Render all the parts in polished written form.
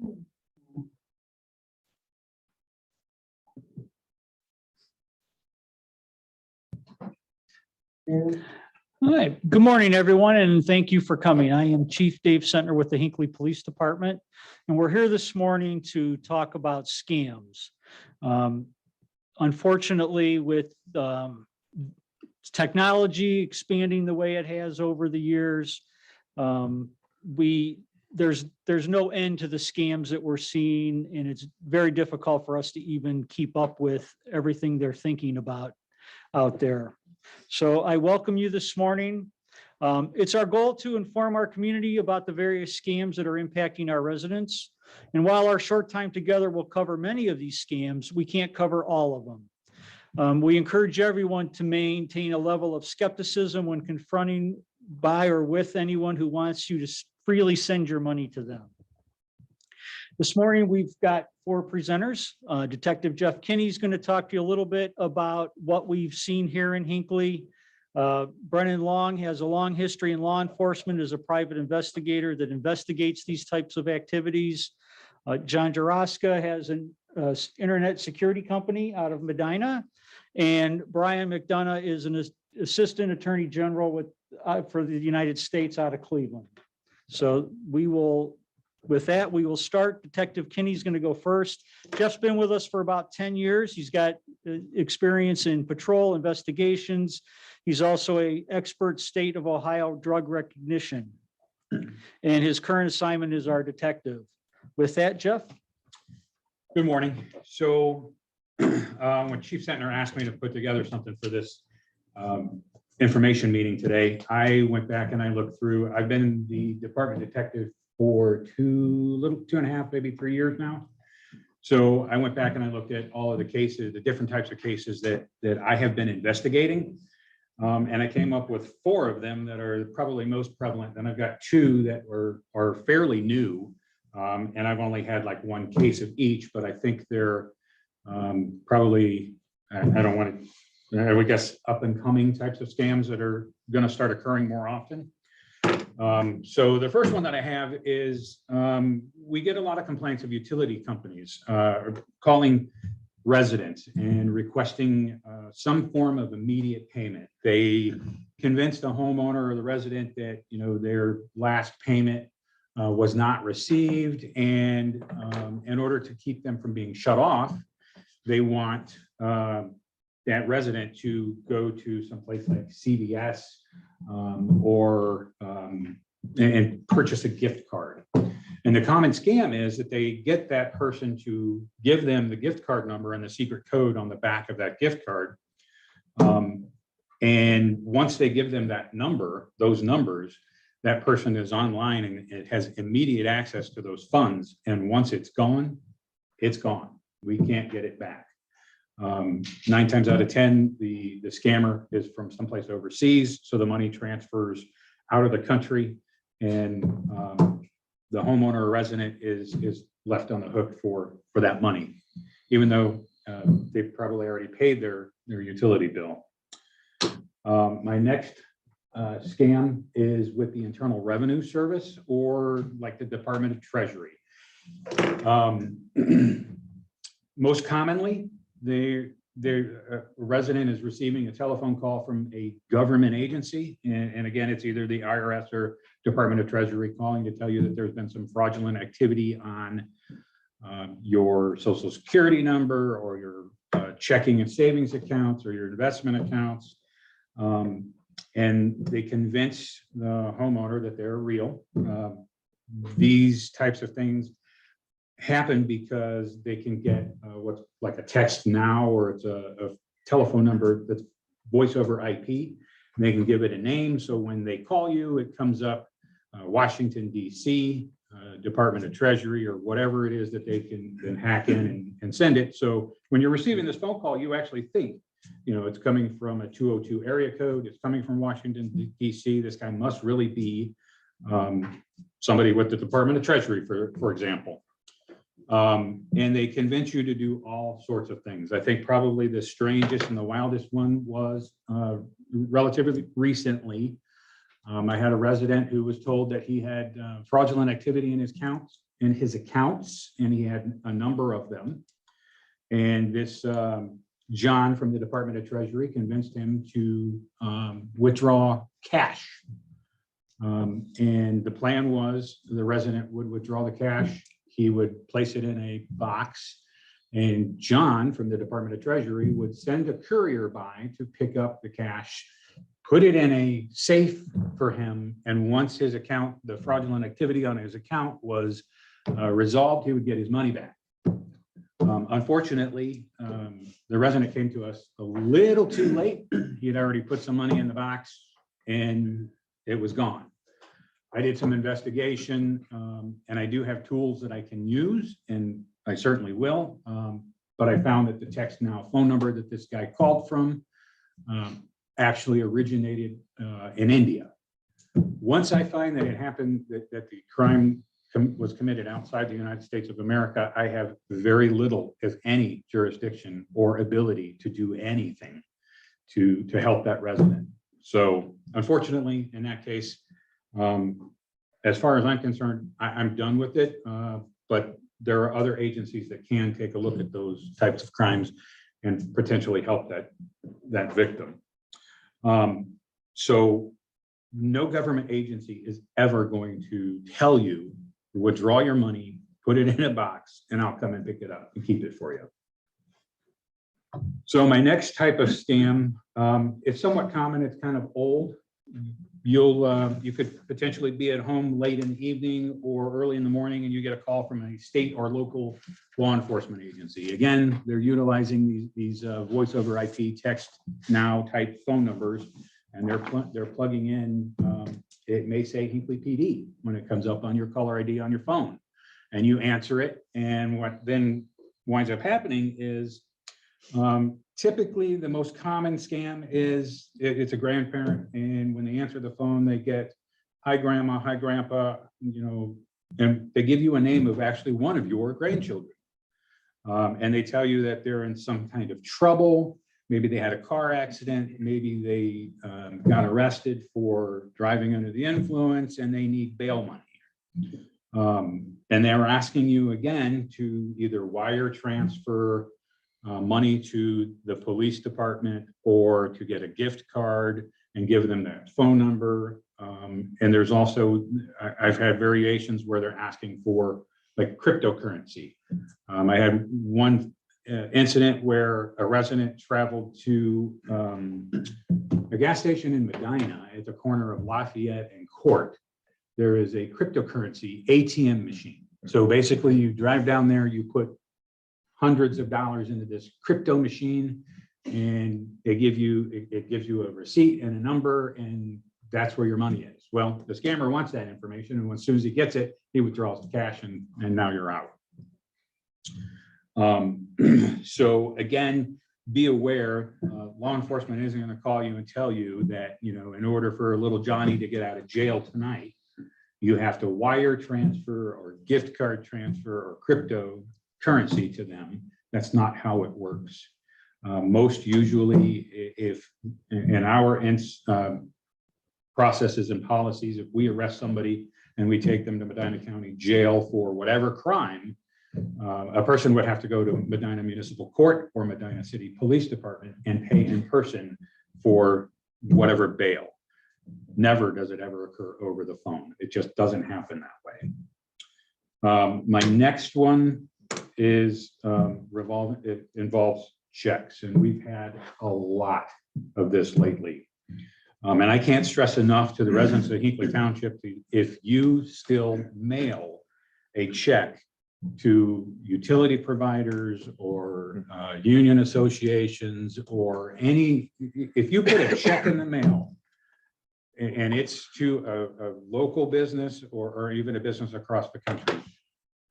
All right. Good morning, everyone, and thank you for coming. I am Chief Dave Sentner with the Hinckley Police Department, and we're here this morning to talk about scams. Unfortunately, with technology expanding the way it has over the years, there's no end to the scams that we're seeing, and it's very difficult for us to even keep up with everything they're thinking about out there. So I welcome you this morning. It's our goal to inform our community about the various scams that are impacting our residents. And while our short time together will cover many of these scams, we can't cover all of them. We encourage everyone to maintain a level of skepticism when confronting by or with anyone who wants you to freely send your money to them. This morning, we've got 4 presenters. Detective Jeff Kinney is going to talk to you a little bit about what we've seen here in Hinckley. Brennan Long has a long history in law enforcement as a private investigator that investigates these types of activities. John Jaraska has an internet security company out of Medina. And Brian McDonough is an assistant attorney general for the United States out of Cleveland. So with that, we will start. Detective Kinney's going to go first. Jeff's been with us for about 10 years. He's got experience in patrol investigations. He's also an expert state of Ohio drug recognition. And his current assignment is our detective. With that, Jeff. Good morning. So when Chief Sentner asked me to put together something for this information meeting today, I went back and I looked through. I've been the department detective for 2.5, maybe 3 years now. So I went back and I looked at all of the cases, the different types of cases that I have been investigating. And I came up with 4 of them that are probably most prevalent. And I've got 2 that are fairly new. And I've only had like 1 case of each, but I think they're probably, I don't want to, I would guess, up and coming types of scams that are going to start occurring more often. So the first one that I have is we get a lot of complaints of utility companies calling residents and requesting some form of immediate payment. They convinced the homeowner or the resident that their last payment was not received, and in order to keep them from being shut off, they want that resident to go to someplace like CVS and purchase a gift card. And the common scam is that they get that person to give them the gift card number and the secret code on the back of that gift card. And once they give them that number, those numbers, that person is online and it has immediate access to those funds. And once it's gone, it's gone. We can't get it back. 9 times out of 10, the scammer is from someplace overseas. So the money transfers out of the country, and the homeowner or resident is left on the hook for that money, even though they've probably already paid their utility bill. My next scam is with the Internal Revenue Service, or like the Department of Treasury. Most commonly, the resident is receiving a telephone call from a government agency. And again, it's either the IRS or Department of Treasury calling to tell you that there's been some fraudulent activity on your Social Security number, or your checking and savings accounts, or your investment accounts. And they convince the homeowner that they're real. These types of things happen because they can get what's like a text now, or it's a telephone number that's voice over IP, and they can give it a name. So when they call you, it comes up Washington, DC, Department of Treasury, or whatever it is that they can hack in and send it. So when you're receiving this phone call, you actually think, it's coming from a 202 area code. It's coming from Washington, DC. This guy must really be somebody with the Department of Treasury, for example. And they convince you to do all sorts of things. I think probably the strangest and the wildest one was relatively recently. I had a resident who was told that he had fraudulent activity in his accounts, and he had a number of them. And this John from the Department of Treasury convinced him to withdraw cash. And the plan was the resident would withdraw the cash, he would place it in a box, and John from the Department of Treasury would send a courier by to pick up the cash, put it in a safe for him, and once his account, the fraudulent activity on his account was resolved, he would get his money back. Unfortunately, the resident came to us a little too late. He had already put some money in the box and it was gone. I did some investigation, and I do have tools that I can use, and I certainly will. But I found that the text now phone number that this guy called from actually originated in India. Once I find that it happened, that the crime was committed outside the United States of America, I have very little, if any, jurisdiction or ability to do anything to help that resident. So unfortunately, in that case, as far as I'm concerned, I'm done with it. But there are other agencies that can take a look at those types of crimes and potentially help that victim. So no government agency is ever going to tell you to withdraw your money, put it in a box, and I'll come and pick it up and keep it for you. So my next type of scam, it's somewhat common. It's kind of old. You could potentially be at home late in the evening or early in the morning, and you get a call from a state or local law enforcement agency. Again, they're utilizing these voice over IP text now type phone numbers, and they're plugging in. It may say Hinckley PD when it comes up on your caller ID on your phone, and you answer it. And what then winds up happening is typically the most common scam is it's a grandparent, and when they answer the phone, they get, "Hi grandma, hi grandpa," and they give you a name of actually one of your grandchildren. And they tell you that they're in some kind of trouble. Maybe they had a car accident, maybe they got arrested for driving under the influence and they need bail money. And they're asking you again to either wire transfer money to the police department or to get a gift card and give them that phone number. And there's also, I've had variations where they're asking for like cryptocurrency. I had one incident where a resident traveled to a gas station in Medina at the corner of Lafayette and Court. There is a cryptocurrency ATM machine. So basically you drive down there, you put hundreds of dollars into this crypto machine, and it gives you a receipt and a number, and that's where your money is. Well, the scammer wants that information, and as soon as he gets it, he withdraws the cash, and now you're out. So again, be aware, law enforcement isn't going to call you and tell you that, in order for little Johnny to get out of jail tonight, you have to wire transfer or gift card transfer or cryptocurrency to them. That's not how it works. Most usually, if in our processes and policies, if we arrest somebody and we take them to Medina County Jail for whatever crime, a person would have to go to Medina Municipal Court or Medina City Police Department and pay in person for whatever bail. Never does it ever occur over the phone. It just doesn't happen that way. My next one is it involves checks, and we've had a lot of this lately. And I can't stress enough to the residents of Hinckley Township, if you still mail a check to utility providers or union associations or if you put a check in the mail and it's to a local business or even a business across the country,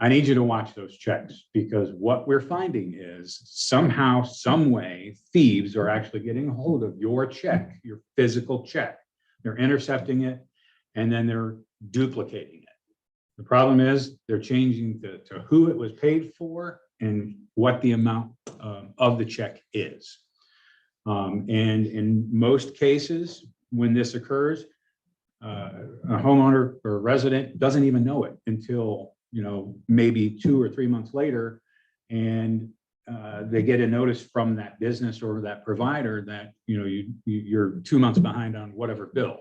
I need you to watch those checks, because what we're finding is somehow, some way, thieves are actually getting a hold of your check, your physical check. They're intercepting it and then they're duplicating it. The problem is they're changing to who it was paid for and what the amount of the check is. And in most cases, when this occurs, a homeowner or a resident doesn't even know it until, maybe 2 or 3 months later. And they get a notice from that business or that provider that, you're 2 months behind on whatever bill.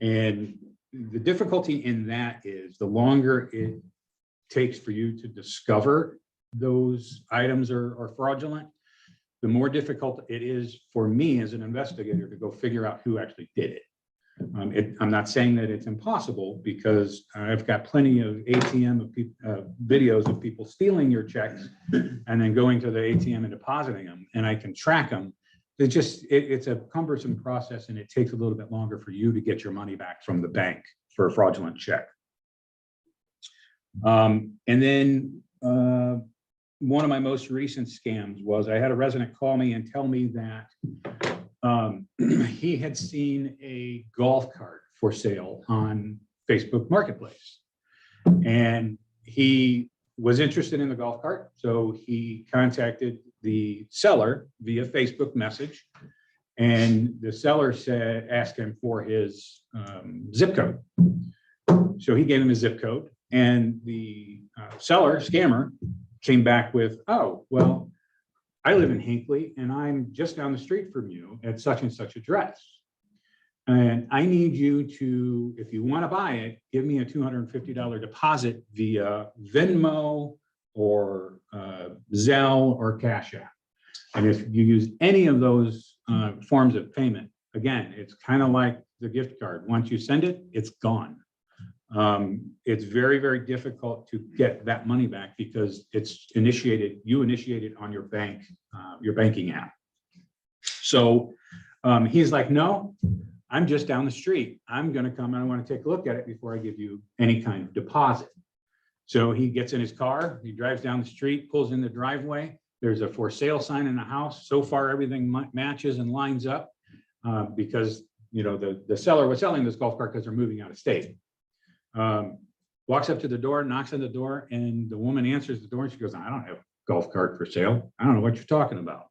And the difficulty in that is the longer it takes for you to discover those items are fraudulent, the more difficult it is for me as an investigator to go figure out who actually did it. I'm not saying that it's impossible, because I've got plenty of ATM of videos of people stealing your checks and then going to the ATM and depositing them, and I can track them. It's a cumbersome process, and it takes a little bit longer for you to get your money back from the bank for a fraudulent check. And then one of my most recent scams was I had a resident call me and tell me that he had seen a golf cart for sale on Facebook Marketplace, and he was interested in the golf cart. So he contacted the seller via Facebook message, and the seller asked him for his zip code. So he gave him his zip code, and the scammer came back with, "Oh, well, I live in Hinckley and I'm just down the street from you at such and such address. And I need you to, if you want to buy it, give me a $250 deposit via Venmo or Zelle or Cash App. And if you use any of those forms of payment, again, it's kind of like the gift card. Once you send it, it's gone. It's very, very difficult to get that money back because you initiated on your banking app. So he's like, "No, I'm just down the street. I'm going to come and I want to take a look at it before I give you any kind of deposit." So he gets in his car, he drives down the street, pulls in the driveway. There's a for sale sign in the house. So far, everything matches and lines up because, the seller was selling this golf cart because they're moving out of state. Walks up to the door, knocks on the door, and the woman answers the door and she goes, "I don't have a golf cart for sale. I don't know what you're talking about."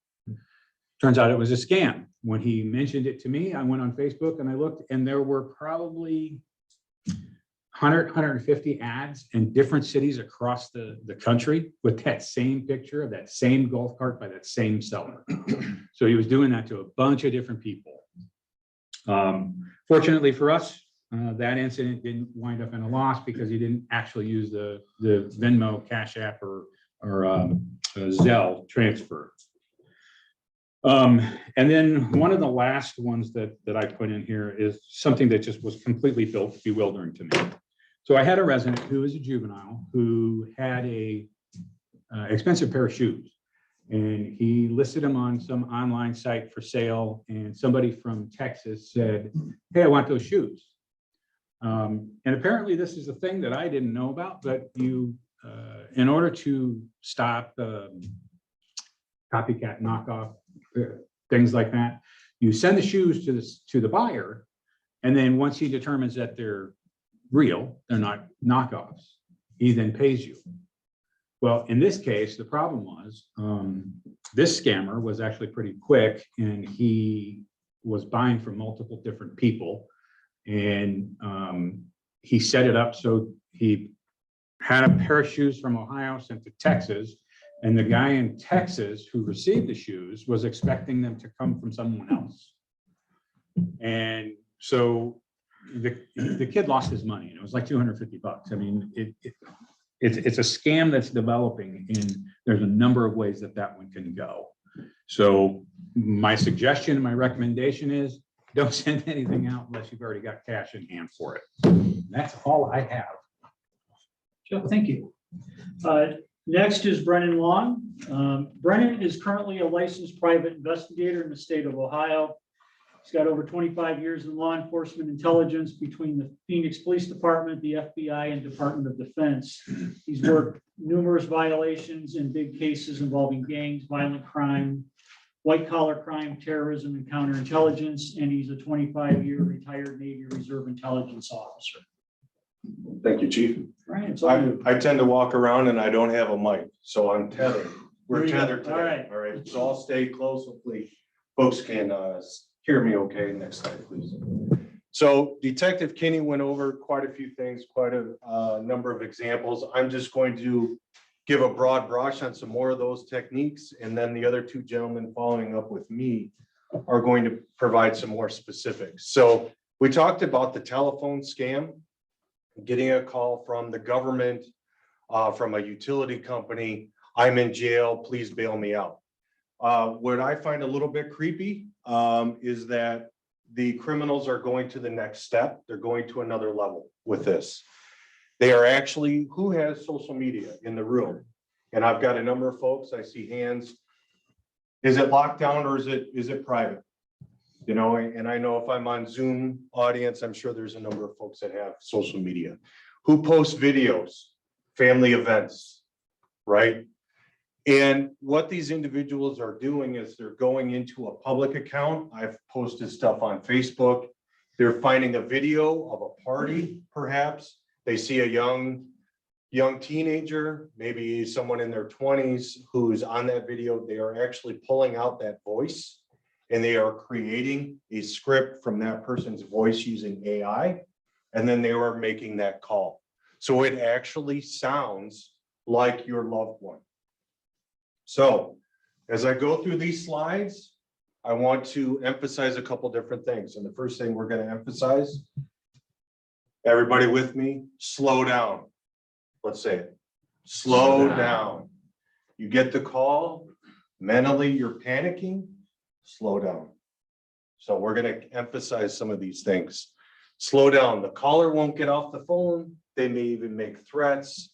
Turns out it was a scam. When he mentioned it to me, I went on Facebook and I looked, and there were probably 150 ads in different cities across the country with that same picture of that same golf cart by that same seller. So he was doing that to a bunch of different people. Fortunately for us, that incident didn't wind up in a loss because he didn't actually use the Venmo, Cash App, or Zelle transfer. And then one of the last ones that I put in here is something that just was completely bewildering to me. So I had a resident who is a juvenile who had a expensive pair of shoes, and he listed them on some online site for sale, and somebody from Texas said, "Hey, I want those shoes." And apparently this is a thing that I didn't know about, but in order to stop copycat knockoff, things like that, you send the shoes to the buyer, and then once he determines that they're real, they're not knockoffs, he then pays you. Well, in this case, the problem was this scammer was actually pretty quick, and he was buying from multiple different people, and he set it up so he had a pair of shoes from Ohio sent to Texas, and the guy in Texas who received the shoes was expecting them to come from someone else. And so the kid lost his money, and it was like $250. I mean, it's a scam that's developing, and there's a number of ways that one can go. So my suggestion, my recommendation is don't send anything out unless you've already got cash in hand for it. That's all I have. Jeff, thank you. Next is Brennan Long. Brennan is currently a licensed private investigator in the state of Ohio. He's got over 25 years in law enforcement intelligence between the Phoenix Police Department, the FBI, and Department of Defense. He's worked numerous violations in big cases involving gangs, violent crime, white collar crime, terrorism, and counterintelligence, and he's a 25-year retired Navy Reserve intelligence officer. Thank you, Chief. Right. I tend to walk around and I don't have a mic, so I'm tethered. We're tethered today. All right. All right. So I'll stay close. Hopefully folks can hear me okay. Next slide, please. So Detective Kinney went over quite a few things, quite a number of examples. I'm just going to give a broad brush on some more of those techniques, and then the other two gentlemen following up with me are going to provide some more specifics. So we talked about the telephone scam, getting a call from the government, from a utility company. I'm in jail, please bail me out. What I find a little bit creepy is that the criminals are going to the next step. They're going to another level with this. They are actually, who has social media in the room? And I've got a number of folks, I see hands. Is it locked down or is it private? You know, and I know if I'm on Zoom audience, I'm sure there's a number of folks that have social media. Who posts videos, family events, right? And what these individuals are doing is they're going into a public account. I've posted stuff on Facebook. They're finding a video of a party, perhaps. They see a young teenager, maybe someone in their 20s who's on that video. They are actually pulling out that voice and they are creating a script from that person's voice using AI. And then they are making that call. So it actually sounds like your loved one. So as I go through these slides, I want to emphasize a couple different things. And the first thing we're going to emphasize, everybody with me, slow down. Let's say it. Slow down. You get the call, mentally you're panicking, slow down. So we're going to emphasize some of these things. Slow down. The caller won't get off the phone. They may even make threats.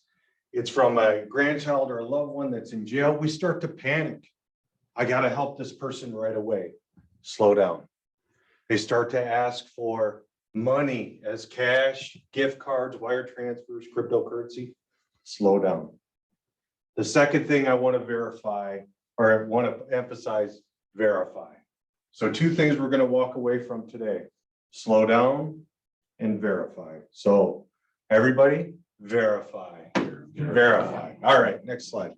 It's from a grandchild or a loved one that's in jail. We start to panic. I got to help this person right away. Slow down. They start to ask for money as cash, gift cards, wire transfers, cryptocurrency. Slow down. The second thing I want to verify, or I want to emphasize, verify. So two things we're going to walk away from today. Slow down and verify. So everybody, verify. Verify. All right, next slide.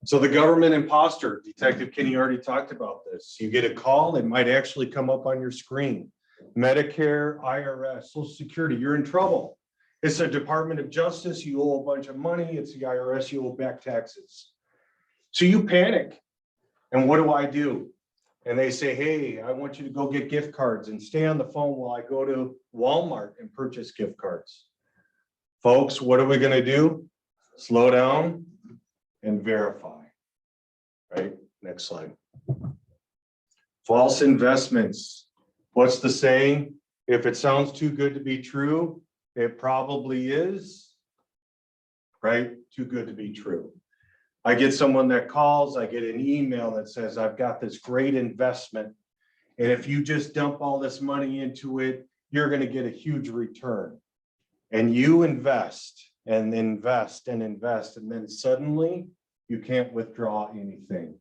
So the government imposter, Detective Kinney already talked about this. You get a call, it might actually come up on your screen. Medicare, IRS, Social Security, you're in trouble. It's a Department of Justice, you owe a bunch of money. It's the IRS, you owe back taxes. So you panic. And what do? And they say, hey, I want you to go get gift cards and stay on the phone while I go to Walmart and purchase gift cards. Folks, what are we going to do? Slow down and verify. Right? Next slide. False investments. What's the saying? If it sounds too good to be true, it probably is. Right? Too good to be true. I get someone that calls, I get an email that says, I've got this great investment. And if you just dump all this money into it, you're going to get a huge return. And you invest and invest and invest. And then suddenly you can't withdraw anything.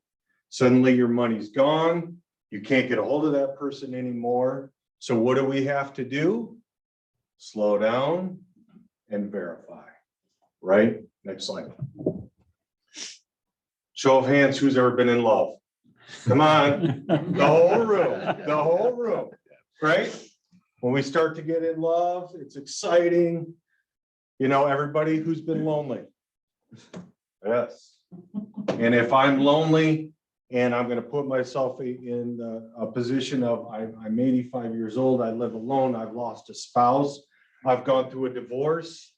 Suddenly your money's gone. You can't get a hold of that person anymore. So what do we have to do? Slow down and verify. Right? Next slide. Show of hands, who's ever been in love? Come on, the whole room, right? When we start to get in love, it's exciting. You know, everybody who's been lonely. Yes. And if I'm lonely and I'm going to put myself in a position of I'm 85 years old, I live alone, I've lost a spouse, I've gone through a divorce,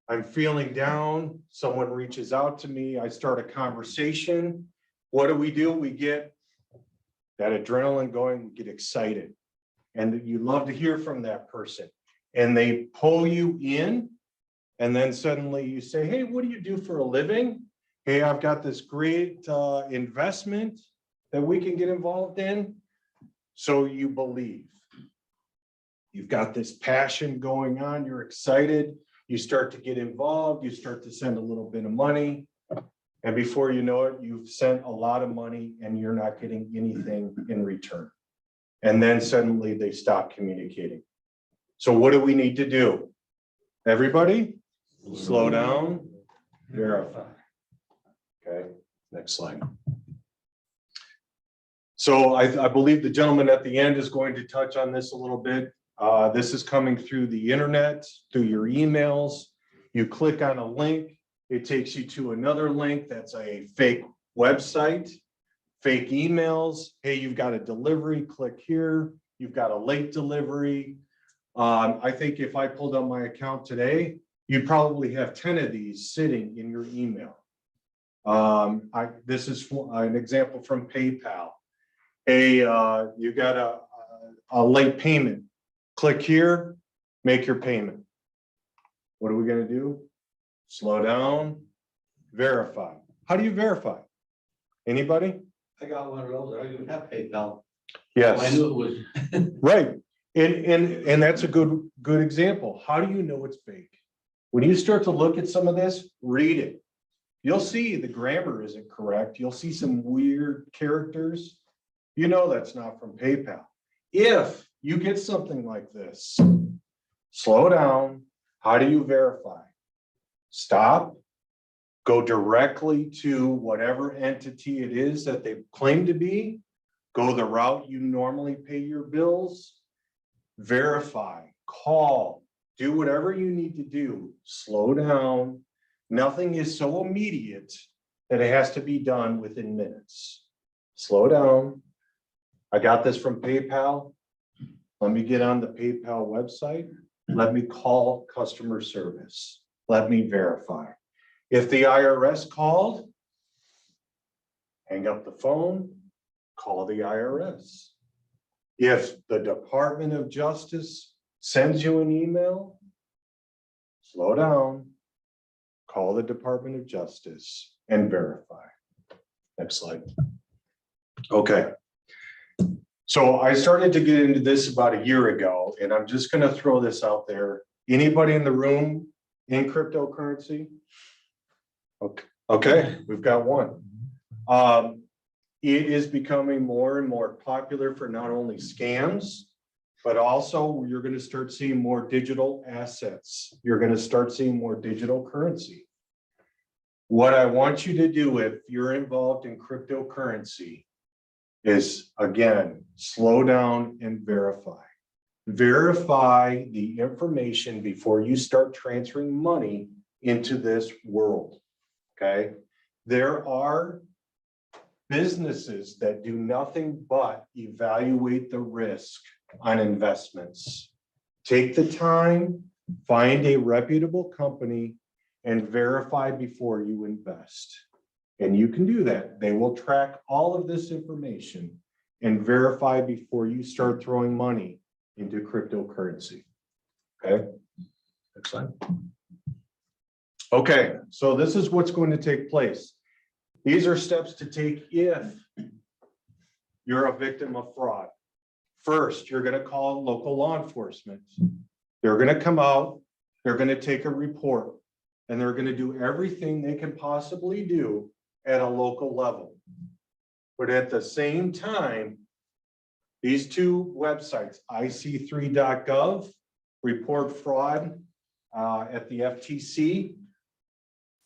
I'm feeling down, someone reaches out to me, I start a conversation. What do? We get that adrenaline going, we get excited. And you love to hear from that person. And they pull you in, and then suddenly you say, hey, what do you do for a living? Hey, I've got this great investment that we can get involved in. So you believe. You've got this passion going on, you're excited. You start to get involved, you start to send a little bit of money, and before you know it, you've sent a lot of money and you're not getting anything in return. And then suddenly they stop communicating. So what do we need to do? Everybody, slow down, verify. Okay, next slide. So I believe the gentleman at the end is going to touch on this a little bit. This is coming through the internet, through your emails. You click on a link, it takes you to another link that's a fake website, fake emails. Hey, you've got a delivery, click here. You've got a late delivery. I think if I pulled up my account today, you'd probably have 10 of these sitting in your email. This is an example from PayPal. Hey, you got a late payment. Click here, make your payment. What are we gonna do? Slow down, verify. How do you verify? Anybody? I got one of those. I don't even have PayPal. Yes. I knew it was. Right. And that's a good example. How do you know it's fake? When you start to look at some of this, read it. You'll see the grammar isn't correct. You'll see some weird characters. You know that's not from PayPal. If you get something like this, slow down. How do you verify? Stop. Go directly to whatever entity it is that they claim to be. Go the route you normally pay your bills. Verify, call, do whatever you need to do. Slow down. Nothing is so immediate that it has to be done within minutes. Slow down. I got this from PayPal. Let me get on the PayPal website. Let me call customer service. Let me verify. If the IRS called, hang up the phone, call the IRS. If the Department of Justice sends you an email, slow down, call the Department of Justice and verify. Next slide. Okay. So I started to get into this about a year ago, and I'm just going to throw this out there. Anybody in the room in cryptocurrency? Okay, we've got one. It is becoming more and more popular for not only scams, but also you're going to start seeing more digital assets. You're going to start seeing more digital currency. What I want you to do if you're involved in cryptocurrency is, again, slow down and verify. Verify the information before you start transferring money into this world, okay? There are businesses that do nothing but evaluate the risk on investments. Take the time, find a reputable company, and verify before you invest. And you can do that. They will track all of this information and verify before you start throwing money into cryptocurrency. Okay, next slide. Okay, so this is what's going to take place. These are steps to take if you're a victim of fraud. First, you're going to call local law enforcement. They're going to come out, they're going to take a report, and they're going to do everything they can possibly do at a local level. But at the same time, these two websites, ic3.gov, report fraud at the FTC,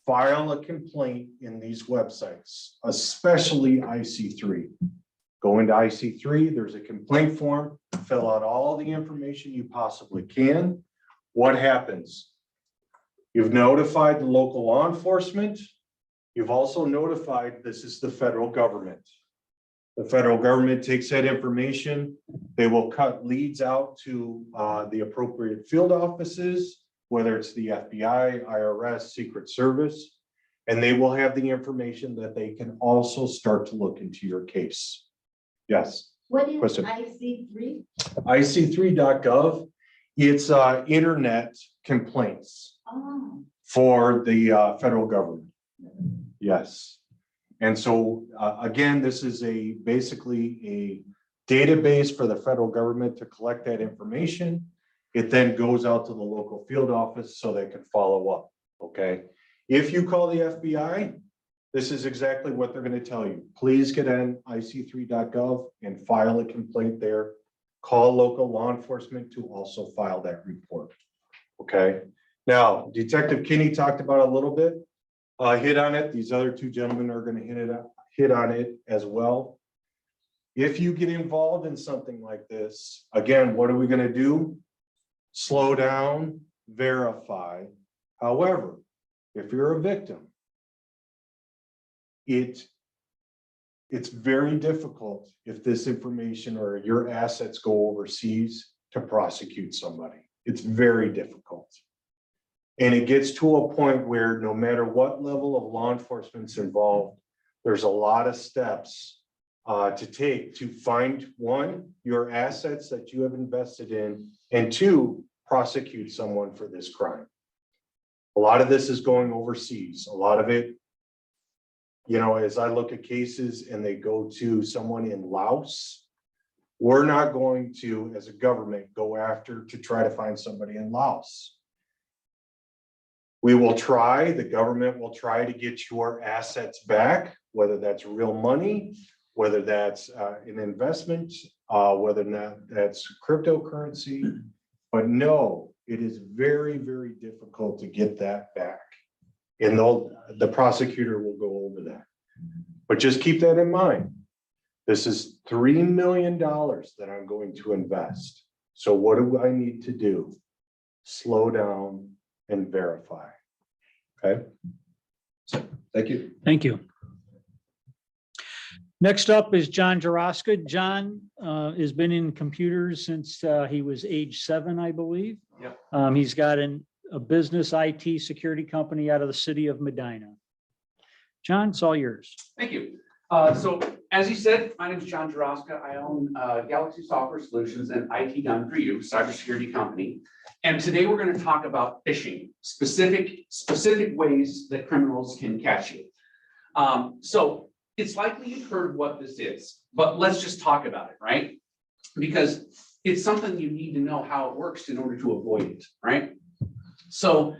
file a complaint in these websites, especially IC3. Go into IC3, there's a complaint form, fill out all the information you possibly can. What happens? You've notified the local law enforcement. You've also notified this is the federal government. The federal government takes that information. They will cut leads out to the appropriate field offices, whether it's the FBI, IRS, Secret Service, and they will have the information that they can also start to look into your case. Yes. What is Question. IC3? IC3.gov, it's internet complaints Oh, for the federal government. Yes. And so again, this is basically a database for the federal government to collect that information. It then goes out to the local field office so they can follow up, okay? If you call the FBI, this is exactly what they're going to tell you. Please get on ic3.gov and file a complaint there. Call local law enforcement to also file that report, okay? Now, Detective Kinney talked about a little bit, hit on it. These other two gentlemen are going to hit on it as well. If you get involved in something like this, again, what are we going to do? Slow down, verify. However, if you're a victim, it's very difficult if this information or your assets go overseas to prosecute somebody. It's very difficult. And it gets to a point where no matter what level of law enforcement's involved, there's a lot of steps to take to find, one, your assets that you have invested in, and two, prosecute someone for this crime. A lot of this is going overseas. A lot of it, you know, as I look at cases and they go to someone in Laos, we're not going to, as a government, go after to try to find somebody in Laos. We will try, the government will try to get your assets back, whether that's real money, whether that's an investment, whether or not that's cryptocurrency. But no, it is very, very difficult to get that back. And the prosecutor will go over that. But just keep that in mind. This is $3 million that I'm going to invest. So what do I need to do? Slow down and verify. Okay. Thank you. Thank you. Next up is John Jaraska. John has been in computers since he was age 7, I believe. Yep. He's got a business IT security company out of the city of Medina. John, it's all yours. Thank you. So as you said, my name is John Jaraska. I own Galaxy Software Solutions and IT Done For You, cybersecurity company. And today we're going to talk about phishing, specific ways that criminals can catch you. So it's likely you've heard what this is, but let's just talk about it, right? Because it's something you need to know how it works in order to avoid it, right? So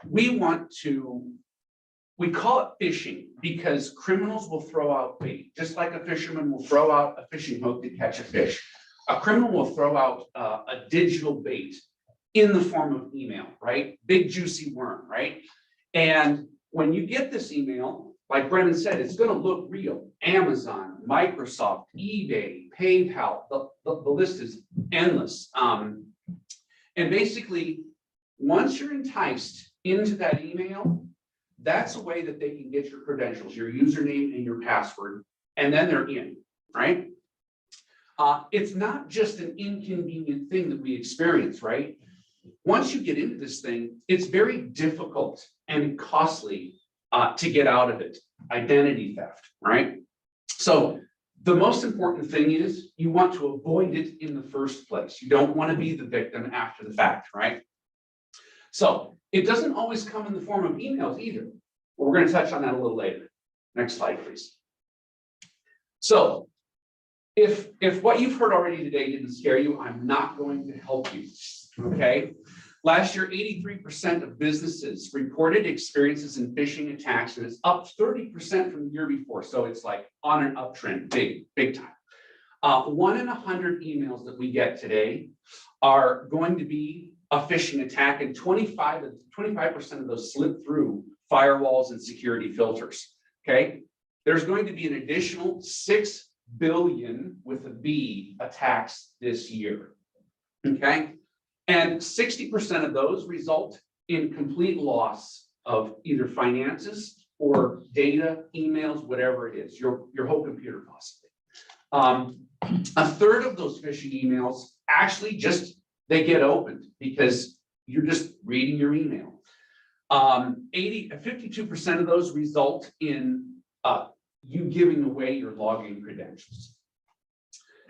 we call it phishing because criminals will throw out bait, just like a fisherman will throw out a fishing hook to catch a fish. A criminal will throw out a digital bait in the form of email, right? Big juicy worm, right? And when you get this email, like Brennan said, it's going to look real. Amazon, Microsoft, eBay, PayPal, the list is endless. And basically, once you're enticed into that email, that's a way that they can get your credentials, your username and your password, and then they're in, right? It's not just an inconvenient thing that we experience, right? Once you get into this thing, it's very difficult and costly to get out of it. Identity theft, right? So the most important thing is you want to avoid it in the first place. You don't want to be the victim after the fact, right? So it doesn't always come in the form of emails either. But we're going to touch on that a little later. Next slide, please. So if what you've heard already today didn't scare you, I'm not going to help you, okay? Last year, 83% of businesses reported experiences in phishing attacks, and it's up 30% from the year before. So it's like on an uptrend, big time. 1 in 100 emails that we get today are going to be a phishing attack, and 25% of those slip through firewalls and security filters, okay? There's going to be an additional 6 billion with a B attacks this year, okay? And 60% of those result in complete loss of either finances or data, emails, whatever it is, your whole computer possibly. A third of those phishing emails actually they get opened because you're just reading your email. 52% of those result in you giving away your login credentials.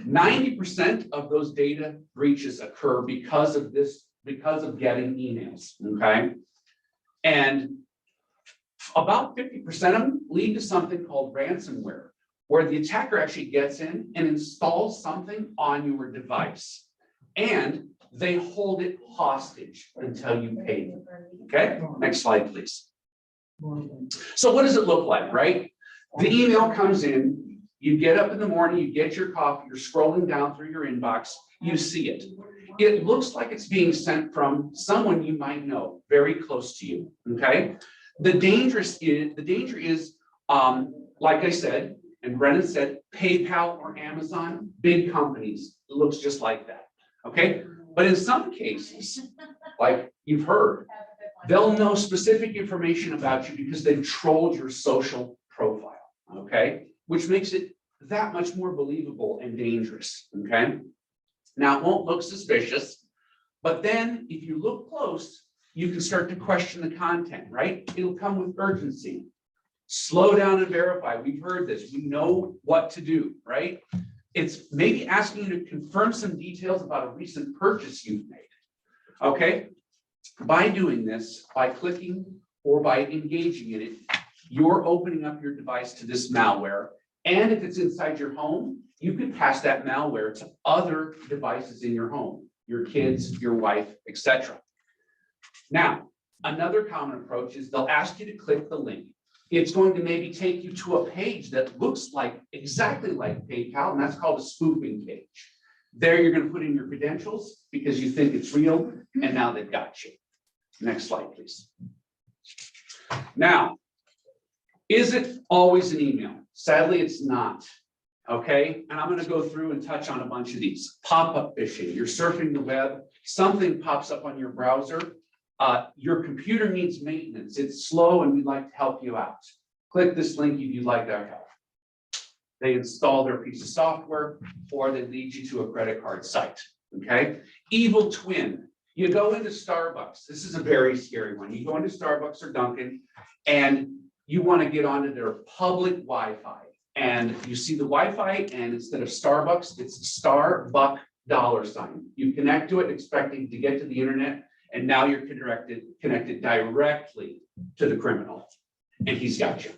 90% of those data breaches occur because of getting emails, okay? And about 50% of them lead to something called ransomware, where the attacker actually gets in and installs something on your device, and they hold it hostage until you pay them, okay? Next slide, please. So what does it look like, right? The email comes in, you get up in the morning, you get your coffee, you're scrolling down through your inbox, you see it. It looks like it's being sent from someone you might know, very close to you, okay? The danger is, like I said, And Brennan said PayPal or Amazon, big companies, it looks just like that, okay? But in some cases, like you've heard, they'll know specific information about you because they've trolled your social profile, okay? Which makes it that much more believable and dangerous, okay? Now, it won't look suspicious, but then if you look close, you can start to question the content, right? It'll come with urgency. Slow down and verify. We've heard this. We know what to do, right? It's maybe asking you to confirm some details about a recent purchase you've made, okay? By doing this, by clicking or by engaging in it, you're opening up your device to this malware. And if it's inside your home, you can pass that malware to other devices in your home, your kids, your wife, etc. Now, another common approach is they'll ask you to click the link. It's going to maybe take you to a page that looks like exactly like PayPal, and that's called a spoofing page. There you're going to put in your credentials because you think it's real, and now they've got you. Next slide, please. Now, is it always an email? Sadly, it's not. Okay, and I'm going to go through and touch on a bunch of these. Pop-up phishing. You're surfing the web, something pops up on your browser. Your computer needs maintenance. It's slow and we'd like to help you out. Click this link if you'd like our help. They install their piece of software or they lead you to a credit card site. Okay, evil twin. You go into Starbucks. This is a very scary one. You go into Starbucks or Dunkin' and you want to get onto their public Wi-Fi. And you see the Wi-Fi, and instead of Starbucks, it's $Starbuck $. You connect to it expecting to get to the internet, and now you're connected directly to the criminal, and he's got you.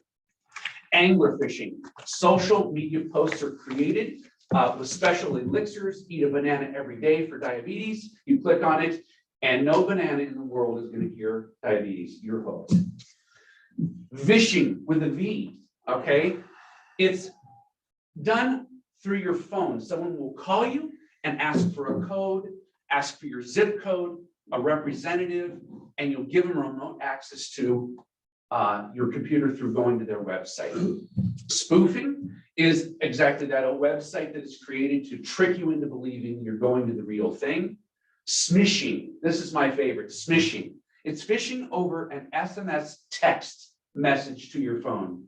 Angler fishing. Social media posts are created with special elixirs. Eat a banana every day for diabetes. You click on it, and no banana in the world is going to cure diabetes. You're hooked. Vishing with a V, okay? It's done through your phone. Someone will call you and ask for a code, ask for your zip code, a representative, and you'll give them remote access to your computer through going to their website. Spoofing is exactly that, a website that is created to trick you into believing you're going to the real thing. Smishing, this is my favorite, smishing. It's phishing over an SMS text message to your phone,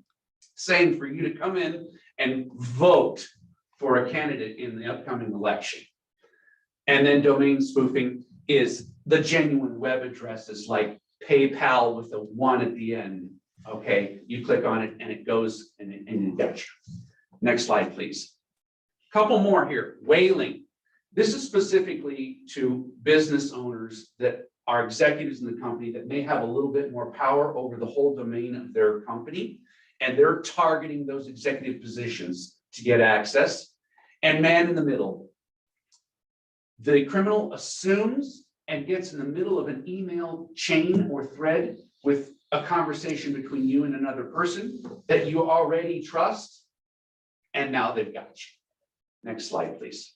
saying for you to come in and vote for a candidate in the upcoming election. And then domain spoofing is the genuine web addresses like PayPal with a 1 at the end. Okay, you click on it and it goes and it gets you. Next slide, please. Couple more here. Whaling. This is specifically to business owners that are executives in the company that may have a little bit more power over the whole domain of their company. And they're targeting those executive positions to get access. And man in the middle. The criminal assumes and gets in the middle of an email chain or thread with a conversation between you and another person that you already trust. And now they've got you. Next slide, please.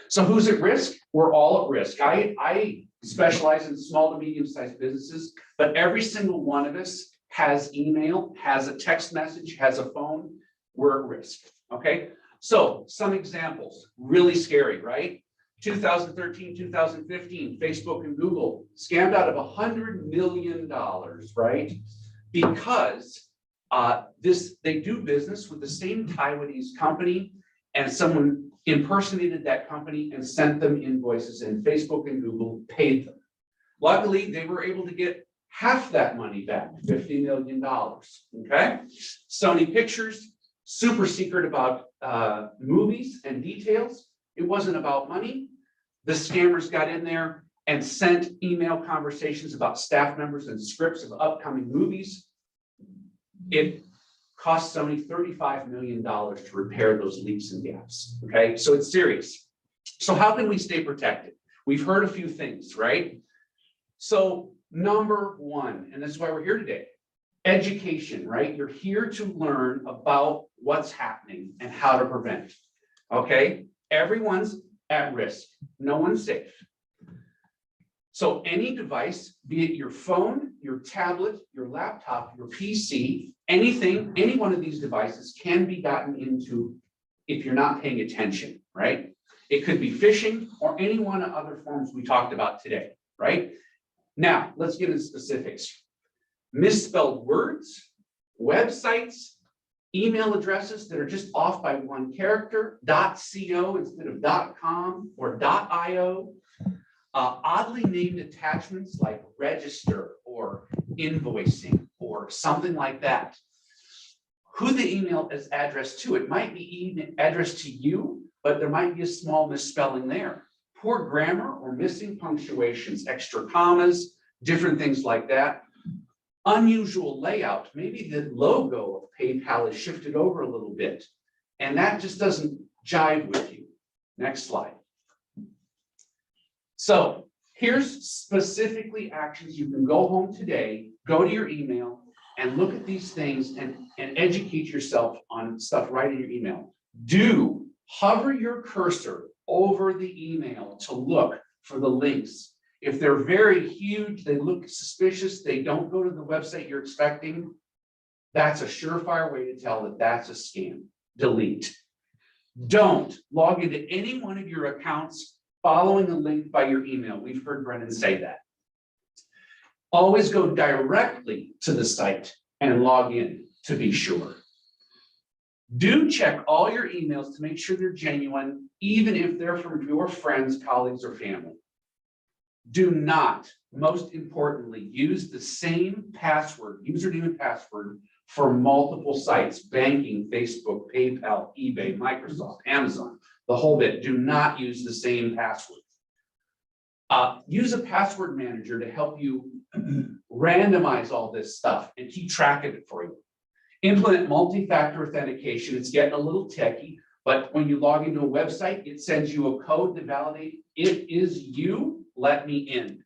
So who's at risk? We're all at risk. I specialize in small to medium-sized businesses, but every single one of us has email, has a text message, has a phone. We're at risk, okay? So some examples, really scary, right? 2013, 2015, Facebook and Google scammed out of $100 million, right? Because they do business with the same Taiwanese company, and someone impersonated that company and sent them invoices, and Facebook and Google paid them. Luckily, they were able to get half that money back, $50 million, okay? Sony Pictures, super secret about movies and details. It wasn't about money. The scammers got in there and sent email conversations about staff members and scripts of upcoming movies. It cost Sony $35 million to repair those leaks and gaps, okay? So it's serious. So how can we stay protected? We've heard a few things, right? So number one, and that's why we're here today, education, right? You're here to learn about what's happening and how to prevent, okay? Everyone's at risk. No one's safe. So any device, be it your phone, your tablet, your laptop, your PC, Anything, any one of these devices can be gotten into if you're not paying attention, right? It could be phishing or any one of other forms we talked about today, right? Now, let's get into specifics. Misspelled words, websites, email addresses that are just off by one character, .co instead of .com or .io, oddly named attachments like register or invoicing or something like that. Who the email is addressed to, it might be addressed to you, but there might be a small misspelling there. Poor grammar or missing punctuations, extra commas, different things like that. Unusual layout, maybe the logo of PayPal is shifted over a little bit, and that just doesn't jive with you. Next slide. So here's specifically actions you can go home today, go to your email and look at these things and educate yourself on stuff right in your email. Do hover your cursor over the email to look for the links. If they're very huge, they look suspicious, they don't go to the website you're expecting, that's a surefire way to tell that that's a scam. Delete. Don't log into any one of your accounts following a link by your email. We've heard Brennan say that. Always go directly to the site and log in to be sure. Do check all your emails to make sure they're genuine, even if they're from your friends, colleagues, or family. Do not, most importantly, use the same password, username and password for multiple sites, banking, Facebook, PayPal, eBay, Microsoft, Amazon, the whole bit. Do not use the same password. Use a password manager to help you randomize all this stuff and keep track of it for you. Implement multi-factor authentication. It's getting a little techy, but when you log into a website, it sends you a code to validate it is you, let me in.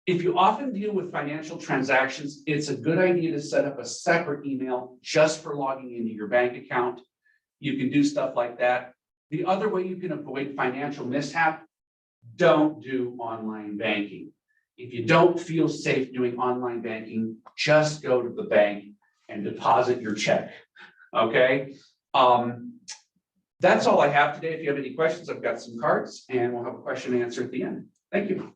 If you often deal with financial transactions, it's a good idea to set up a separate email just for logging into your bank account. You can do stuff like that. The other way you can avoid financial mishap, don't do online banking. If you don't feel safe doing online banking, just go to the bank and deposit your check, okay? That's all I have today. If you have any questions, I've got some cards and we'll have a question and answer at the end. Thank you.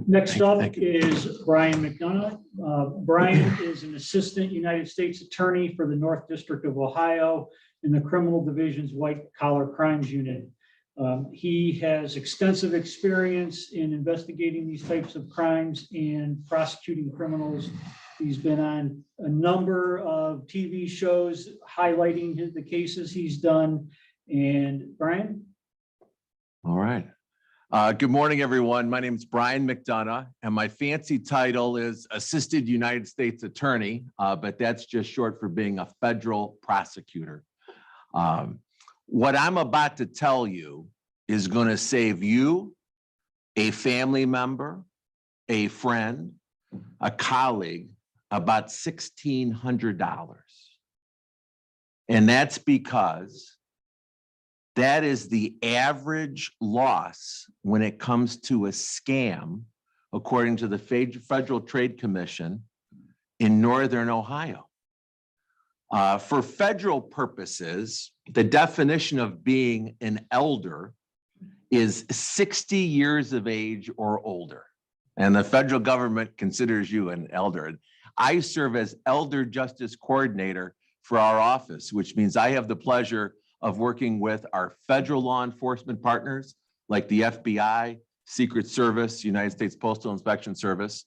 Next up is Brian McDonough. Brian is an assistant United States attorney for the North District of Ohio in the Criminal Division's White Collar Crimes Unit. He has extensive experience in investigating these types of crimes and prosecuting criminals. He's been on a number of TV shows highlighting the cases he's done. And Brian? All right. Good morning, everyone. My name is Brian McDonough, and my fancy title is Assisted United States Attorney, but that's just short for being a federal prosecutor. What I'm about to tell you is going to save you, a family member, a friend, a colleague, about $1,600. And that's because that is the average loss when it comes to a scam, according to the Federal Trade Commission in Northern Ohio. For federal purposes, the definition of being an elder is 60 years of age or older. And the federal government considers you an elder. I serve as Elder Justice Coordinator for our office, which means I have the pleasure of working with our federal law enforcement partners like the FBI, Secret Service, United States Postal Inspection Service,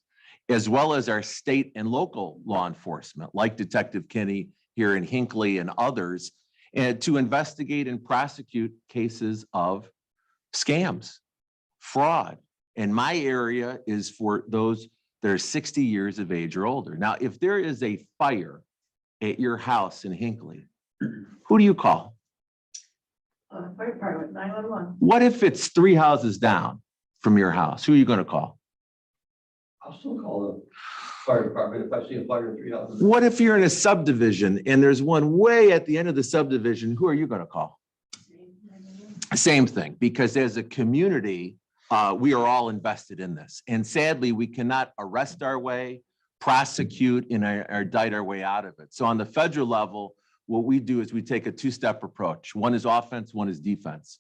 as well as our state and local law enforcement like Detective Kinney here in Hinckley and others, and to investigate and prosecute cases of scams, fraud. And my area is for those that are 60 years of age or older. Now, if there is a fire at your house in Hinckley, who do you call? Fire department, 911. What if it's 3 houses down from your house? Who are you going to call? I'll still call the fire department if I see a fire in 3 houses. What if you're in a subdivision and there's one way at the end of the subdivision? Who are you going to call? Same thing, because as a community, we are all invested in this. And sadly, we cannot arrest our way. prosecute, and indict our way out of it. So on the federal level, what we do is we take a two-step approach. One is offense, one is defense.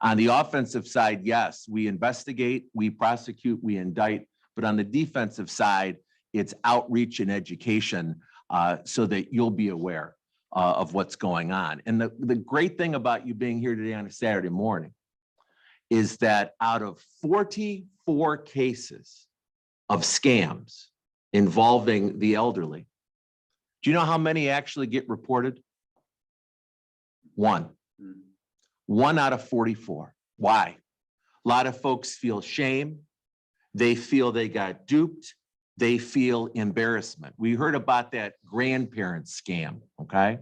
On the offensive side, yes, we investigate, we prosecute, we indict, but on the defensive side, it's outreach and education so that you'll be aware of what's going on. And the great thing about you being here today on a Saturday morning is that out of 44 cases of scams involving the elderly, do you know how many actually get reported? One. 1 out of 44. Why? A lot of folks feel shame. They feel they got duped. They feel embarrassment. We heard about that grandparent scam, okay?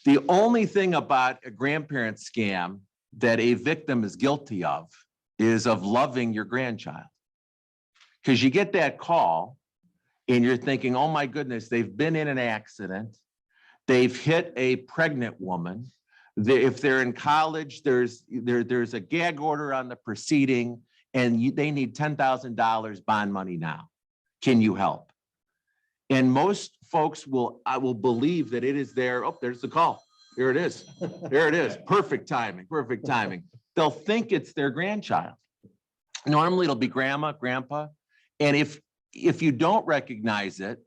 The only thing about a grandparent scam that a victim is guilty of is of loving your grandchild. Because you get that call and you're thinking, oh my goodness, they've been in an accident. They've hit a pregnant woman. If they're in college, there's a gag order on the proceeding and they need $10,000 bond money now. Can you help? And most folks will believe that it is there. Oh, there's the call. There it is. There it is. Perfect timing, perfect timing. They'll think it's their grandchild. Normally it'll be grandma, grandpa. And if you don't recognize it,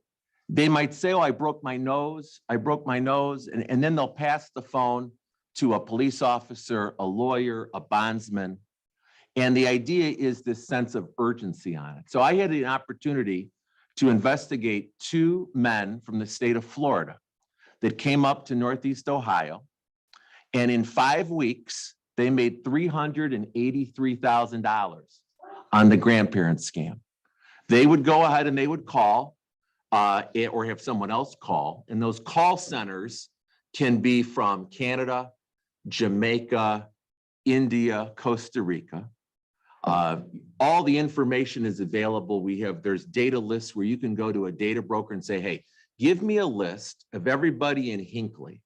they might say, oh, I broke my nose. I broke my nose. And then they'll pass the phone to a police officer, a lawyer, a bondsman. And the idea is this sense of urgency on it. So I had the opportunity to investigate 2 men from the state of Florida that came up to Northeast Ohio. And in 5 weeks, they made $383,000 on the grandparent scam. They would go ahead and they would call or have someone else call. And those call centers can be from Canada, Jamaica, India, Costa Rica. All the information is available. There's data lists where you can go to a data broker and say, hey, give me a list of everybody in Hinckley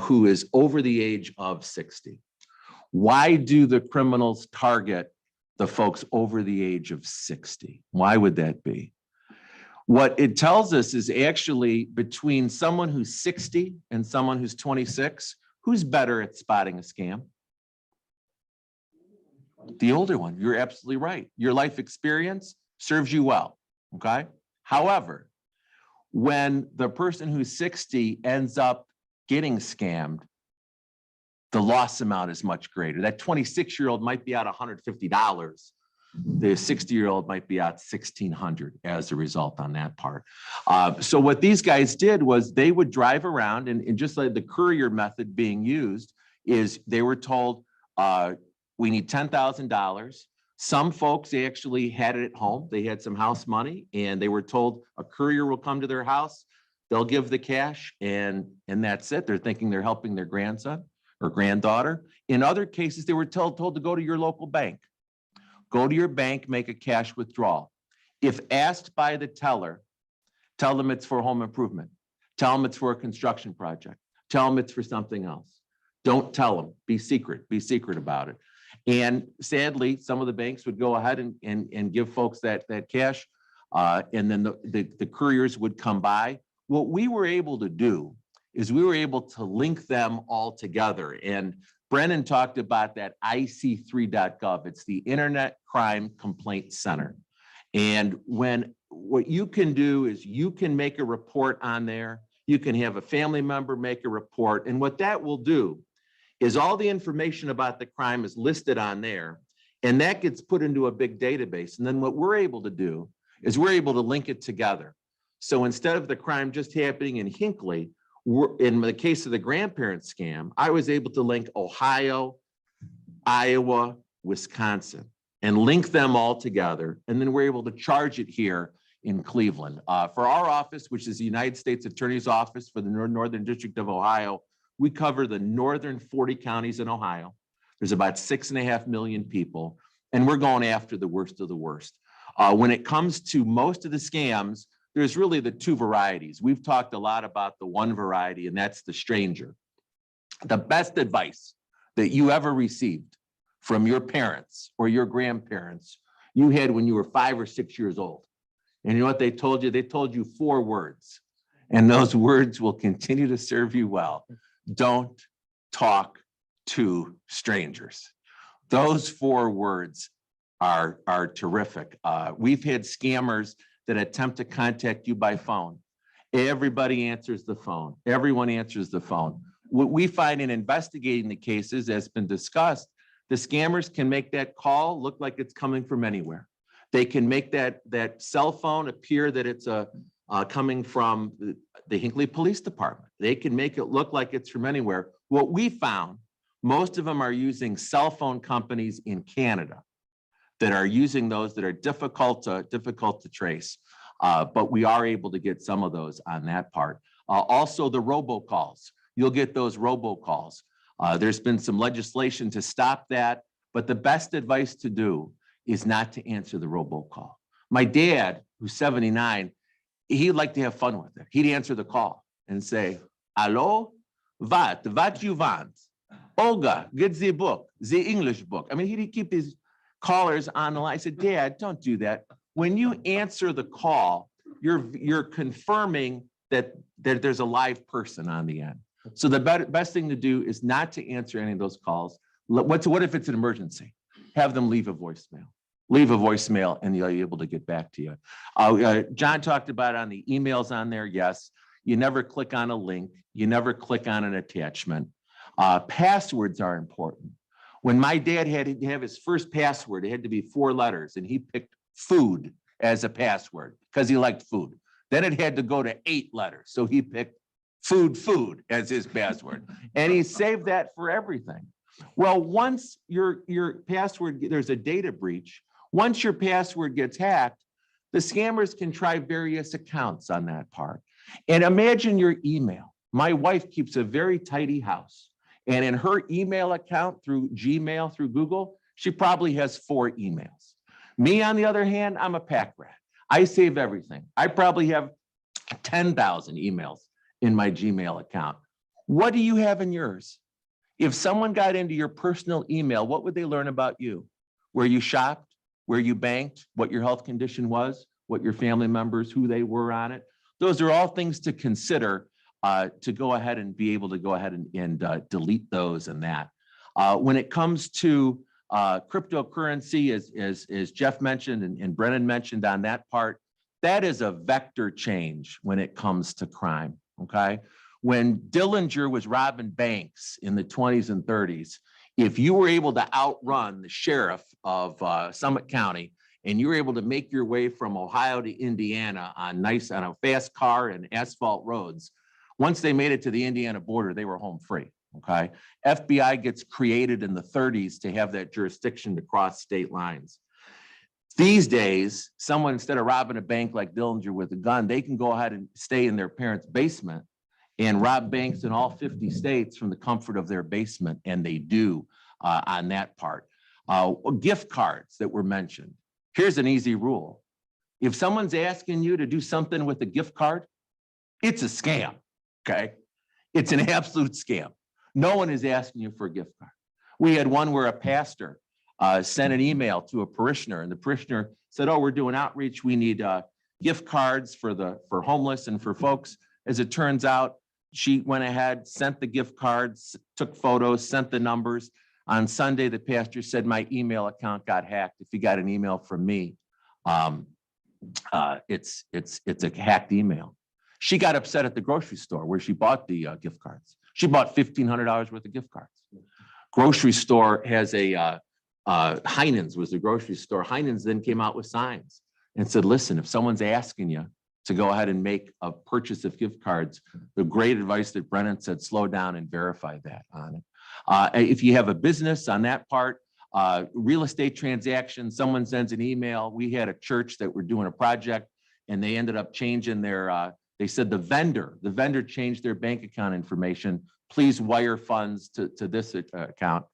who is over the age of 60. Why do the criminals target the folks over the age of 60? Why would that be? What it tells us is actually between someone who's 60 and someone who's 26, who's better at spotting a scam? The older one. You're absolutely right. Your life experience serves you well, okay? However, when the person who's 60 ends up getting scammed, the loss amount is much greater. That 26-year-old might be out $150. The 60-year-old might be out $1,600 as a result on that part. So what these guys did was they would drive around and just like the courier method being used is they were told, we need $10,000. Some folks actually had it at home. They had some house money and they were told a courier will come to their house. They'll give the cash and that's it. They're thinking they're helping their grandson or granddaughter. In other cases, they were told to go to your local bank. Go to your bank, make a cash withdrawal. If asked by the teller, tell them it's for home improvement. Tell them it's for a construction project. Tell them it's for something else. Don't tell them. Be secret about it. And sadly, some of the banks would go ahead and give folks that cash, and then the couriers would come by. What we were able to do is we were able to link them all together. And Brennan talked about that IC3.gov. It's the Internet Crime Complaint Center. And what you can do is you can make a report on there. You can have a family member make a report. And what that will do is all the information about the crime is listed on there. And that gets put into a big database. And then what we're able to do is we're able to link it together. So instead of the crime just happening in Hinckley, in the case of the grandparent scam, I was able to link Ohio, Iowa, Wisconsin, and link them all together. And then we're able to charge it here in Cleveland. For our office, which is the United States Attorney's Office for the Northern District of Ohio, we cover the northern 40 counties in Ohio. There's about 6.5 million people, and we're going after the worst of the worst. When it comes to most of the scams, there's really the 2 varieties. We've talked a lot about the one variety, and that's the stranger. The best advice that you ever received from your parents or your grandparents you had when you were 5 or 6 years old And you know what they told you? They told you 4 words. And those words will continue to serve you well. Don't talk to strangers. Those 4 words are terrific. We've had scammers that attempt to contact you by phone. Everybody answers the phone. Everyone answers the phone. What we find in investigating the cases, as been discussed, the scammers can make that call look like it's coming from anywhere. They can make that cell phone appear that it's coming from the Hinckley Police Department. They can make it look like it's from anywhere. What we found, most of them are using cell phone companies in Canada that are using those that are difficult to trace. But we are able to get some of those on that part. Also the robocalls. You'll get those robocalls. There's been some legislation to stop that, but the best advice to do is not to answer the robocall. My dad, who's 79, he'd like to have fun with it. He'd answer the call and say, "Hello, what you want? Olga, get the book, the English book." I mean, he'd keep his callers on the line. I said, "Dad, don't do that. When you answer the call, you're confirming that there's a live person on the end. So the best thing to do is not to answer any of those calls. What if it's an emergency? Have them leave a voicemail. Leave a voicemail and they'll be able to get back to you. John talked about on the emails on there. Yes, you never click on a link. You never click on an attachment. Passwords are important. When my dad had to have his first password, it had to be 4 letters, and he picked food as a password because he liked food. Then it had to go to 8 letters. So he picked food as his password. And he saved that for everything. Well, once your password, there's a data breach. Once your password gets hacked, the scammers can try various accounts on that part. And imagine your email. My wife keeps a very tidy house. And in her email account through Gmail, through Google, she probably has 4 emails. Me, on the other hand, I'm a pack rat. I save everything. I probably have 10,000 emails in my Gmail account. What do you have in yours? If someone got into your personal email, what would they learn about you? Where you shopped, where you banked, what your health condition was, what your family members, who they were on it. Those are all things to consider to go ahead and be able to go ahead and delete those and that. When it comes to cryptocurrency, as Jeff mentioned and Brennan mentioned on that part, that is a vector change when it comes to crime, okay? When Dillinger was robbing banks in the 20s and 30s, if you were able to outrun the sheriff of Summit County and you were able to make your way from Ohio to Indiana on a fast car and asphalt roads, once they made it to the Indiana border, they were home free, okay? FBI gets created in the 30s to have that jurisdiction to cross state lines. These days, someone, instead of robbing a bank like Dillinger with a gun, they can go ahead and stay in their parents' basement and rob banks in all 50 states from the comfort of their basement, and they do on that part. Gift cards that were mentioned. Here's an easy rule. If someone's asking you to do something with a gift card, it's a scam, okay? It's an absolute scam. No one is asking you for a gift card. We had one where a pastor sent an email to a parishioner, and the parishioner said, "Oh, we're doing outreach. We need gift cards for homeless and for folks." As it turns out, she went ahead, sent the gift cards, took photos, sent the numbers. On Sunday, the pastor said, "My email account got hacked. If you got an email from me, it's a hacked email." She got upset at the grocery store where she bought the gift cards. She bought $1,500 worth of gift cards. Grocery store has a Heinen's was the grocery store. Heinen's then came out with signs and said, "Listen, if someone's asking you to go ahead and make a purchase of gift cards, the great advice that Brennan said, slow down and verify that on it." If you have a business on that part, real estate transactions, someone sends an email. We had a church that were doing a project and they ended up changing they said the vendor changed their bank account information. Please wire funds to this account.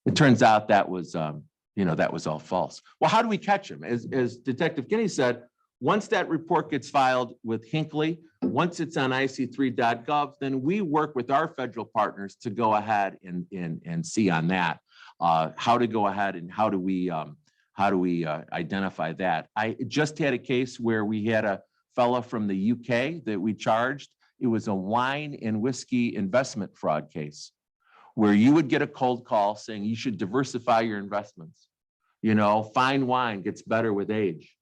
It turns out that was, that was all false. Well, how do we catch them? As Detective Kinney said, once that report gets filed with Hinckley, once it's on ic3.gov, then we work with our federal partners to go ahead and see on that how to go ahead and how do we How do we identify that? I just had a case where we had a fella from the UK that we charged. It was a wine and whiskey investment fraud case where you would get a cold call saying you should diversify your investments. You know, fine wine gets better with age.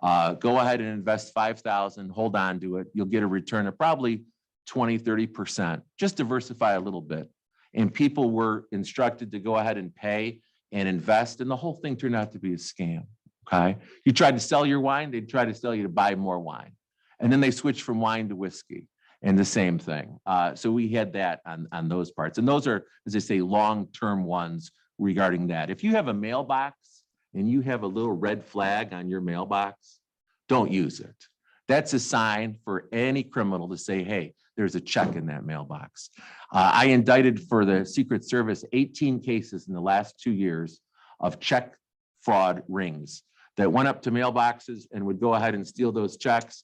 Go ahead and invest 5,000, hold on to it. You'll get a return of probably 20, 30%. Just diversify a little bit. And people were instructed to go ahead and pay and invest. And the whole thing turned out to be a scam. Okay. You tried to sell your wine, they'd try to sell you to buy more wine. And then they switched from wine to whiskey and the same thing. So we had that on those parts. And those are, as I say, long-term ones regarding that. If you have a mailbox and you have a little red flag on your mailbox, don't use it. That's a sign for any criminal to say, hey, there's a check in that mailbox. I indicted for the Secret Service 18 cases in the last 2 years of check fraud rings that went up to mailboxes and would go ahead and steal those checks.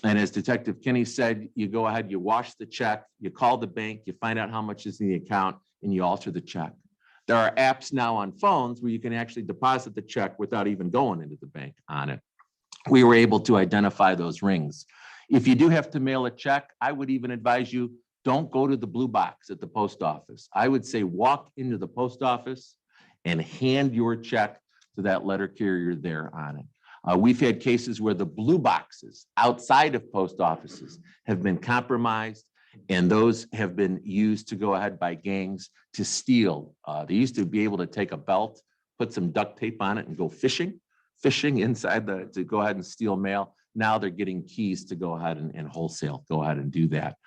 And as Detective Kinney said, you go ahead, you wash the check, you call the bank, you find out how much is in the account, and you alter the check. There are apps now on phones where you can actually deposit the check without even going into the bank on it. We were able to identify those rings. If you do have to mail a check, I would even advise you, don't go to the blue box at the post office. I would say walk into the post office and hand your check to that letter carrier there on it. We've had cases where the blue boxes outside of post offices have been compromised, and those have been used to go ahead by gangs to steal. They used to be able to take a belt, put some duct tape on it and go fishing inside to go ahead and steal mail. Now they're getting keys to go ahead and wholesale, go ahead and do that.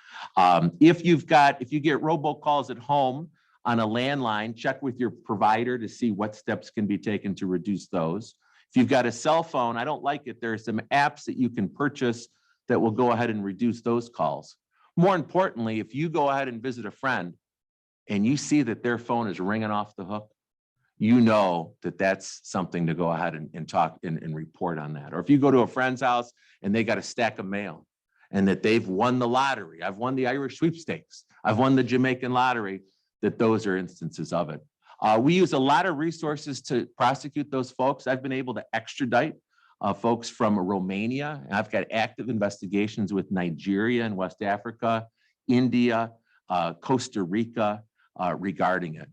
If you get robocalls at home on a landline, check with your provider to see what steps can be taken to reduce those. If you've got a cell phone, I don't like it. There are some apps that you can purchase that will go ahead and reduce those calls. More importantly, if you go ahead and visit a friend and you see that their phone is ringing off the hook, you know that that's something to go ahead and talk and report on that. Or if you go to a friend's house and they got a stack of mail and that they've won the lottery, I've won the Irish sweepstakes, I've won the Jamaican lottery, that those are instances of it. We use a lot of resources to prosecute those folks. I've been able to extradite folks from Romania. I've got active investigations with Nigeria and West Africa, India, Costa Rica regarding it.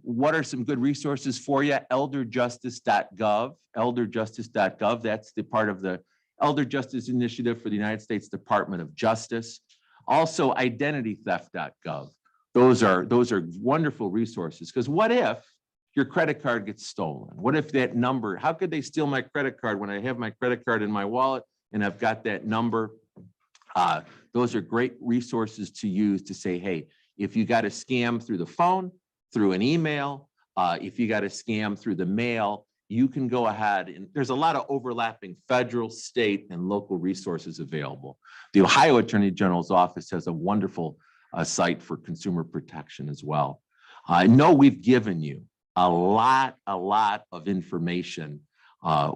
What are some good resources for you? Elderjustice.gov, elderjustice.gov. That's the part of the Elder Justice Initiative for the United States Department of Justice. Also, identitytheft.gov. Those are wonderful resources, because what if your credit card gets stolen? What if that number, how could they steal my credit card when I have my credit card in my wallet and I've got that number? Those are great resources to use to say, hey, if you got a scam through the phone, through an email, if you got a scam through the mail, you can go ahead, and there's a lot of overlapping federal, state, and local resources available. The Ohio Attorney General's office has a wonderful site for consumer protection as well. I know we've given you a lot of information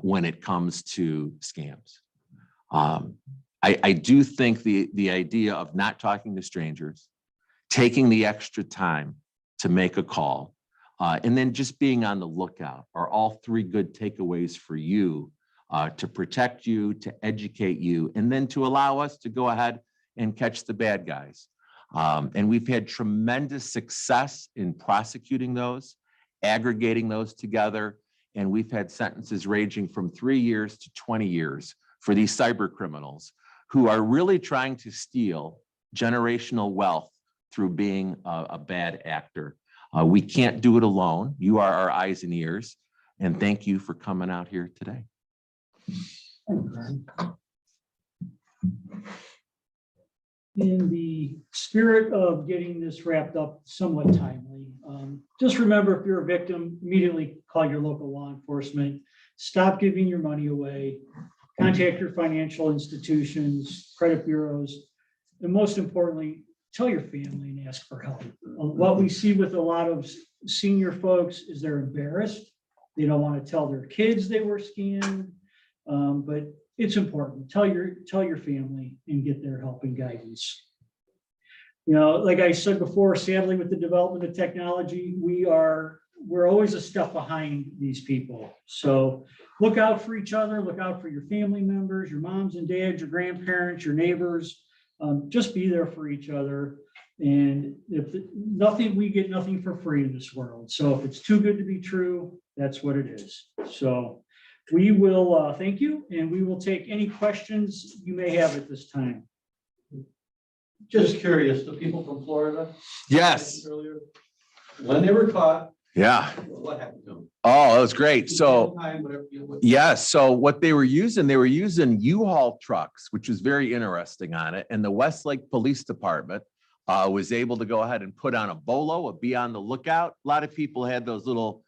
when it comes to scams. I do think the idea of not talking to strangers, taking the extra time to make a call, and then just being on the lookout are all three good takeaways for you to protect you, to educate you, and then to allow us to go ahead and catch the bad guys. And we've had tremendous success in prosecuting those, aggregating those together, and we've had sentences ranging from 3 years to 20 years for these cyber criminals who are really trying to steal generational wealth through being a bad actor. We can't do it alone. You are our eyes and ears, and thank you for coming out here today. In the spirit of getting this wrapped up somewhat timely, just remember, if you're a victim, immediately call your local law enforcement. Stop giving your money away. Contact your financial institutions, credit bureaus, and most importantly, tell your family and ask for help. What we see with a lot of senior folks is they're embarrassed. They don't want to tell their kids they were scammed, but it's important. Tell your family and get their help and guidance. You know, like I said before, sadly, with the development of technology, we are we're always a step behind these people. So look out for each other, look out for your family members, your moms and dads, your grandparents, your neighbors. Just be there for each other. And if nothing, we get nothing for free in this world. So if it's too good to be true, that's what it is. So we will thank you, and we will take any questions you may have at this time. Just curious, the people from Florida? Yes. Earlier, when they were caught, Yeah. what happened to them? Oh, that was great. So. Time, whatever you- Yes, so what they were using U-Haul trucks, which was very interesting on it. And the Westlake Police Department was able to go ahead and put on a bolo, a be on the lookout. A lot of people had those little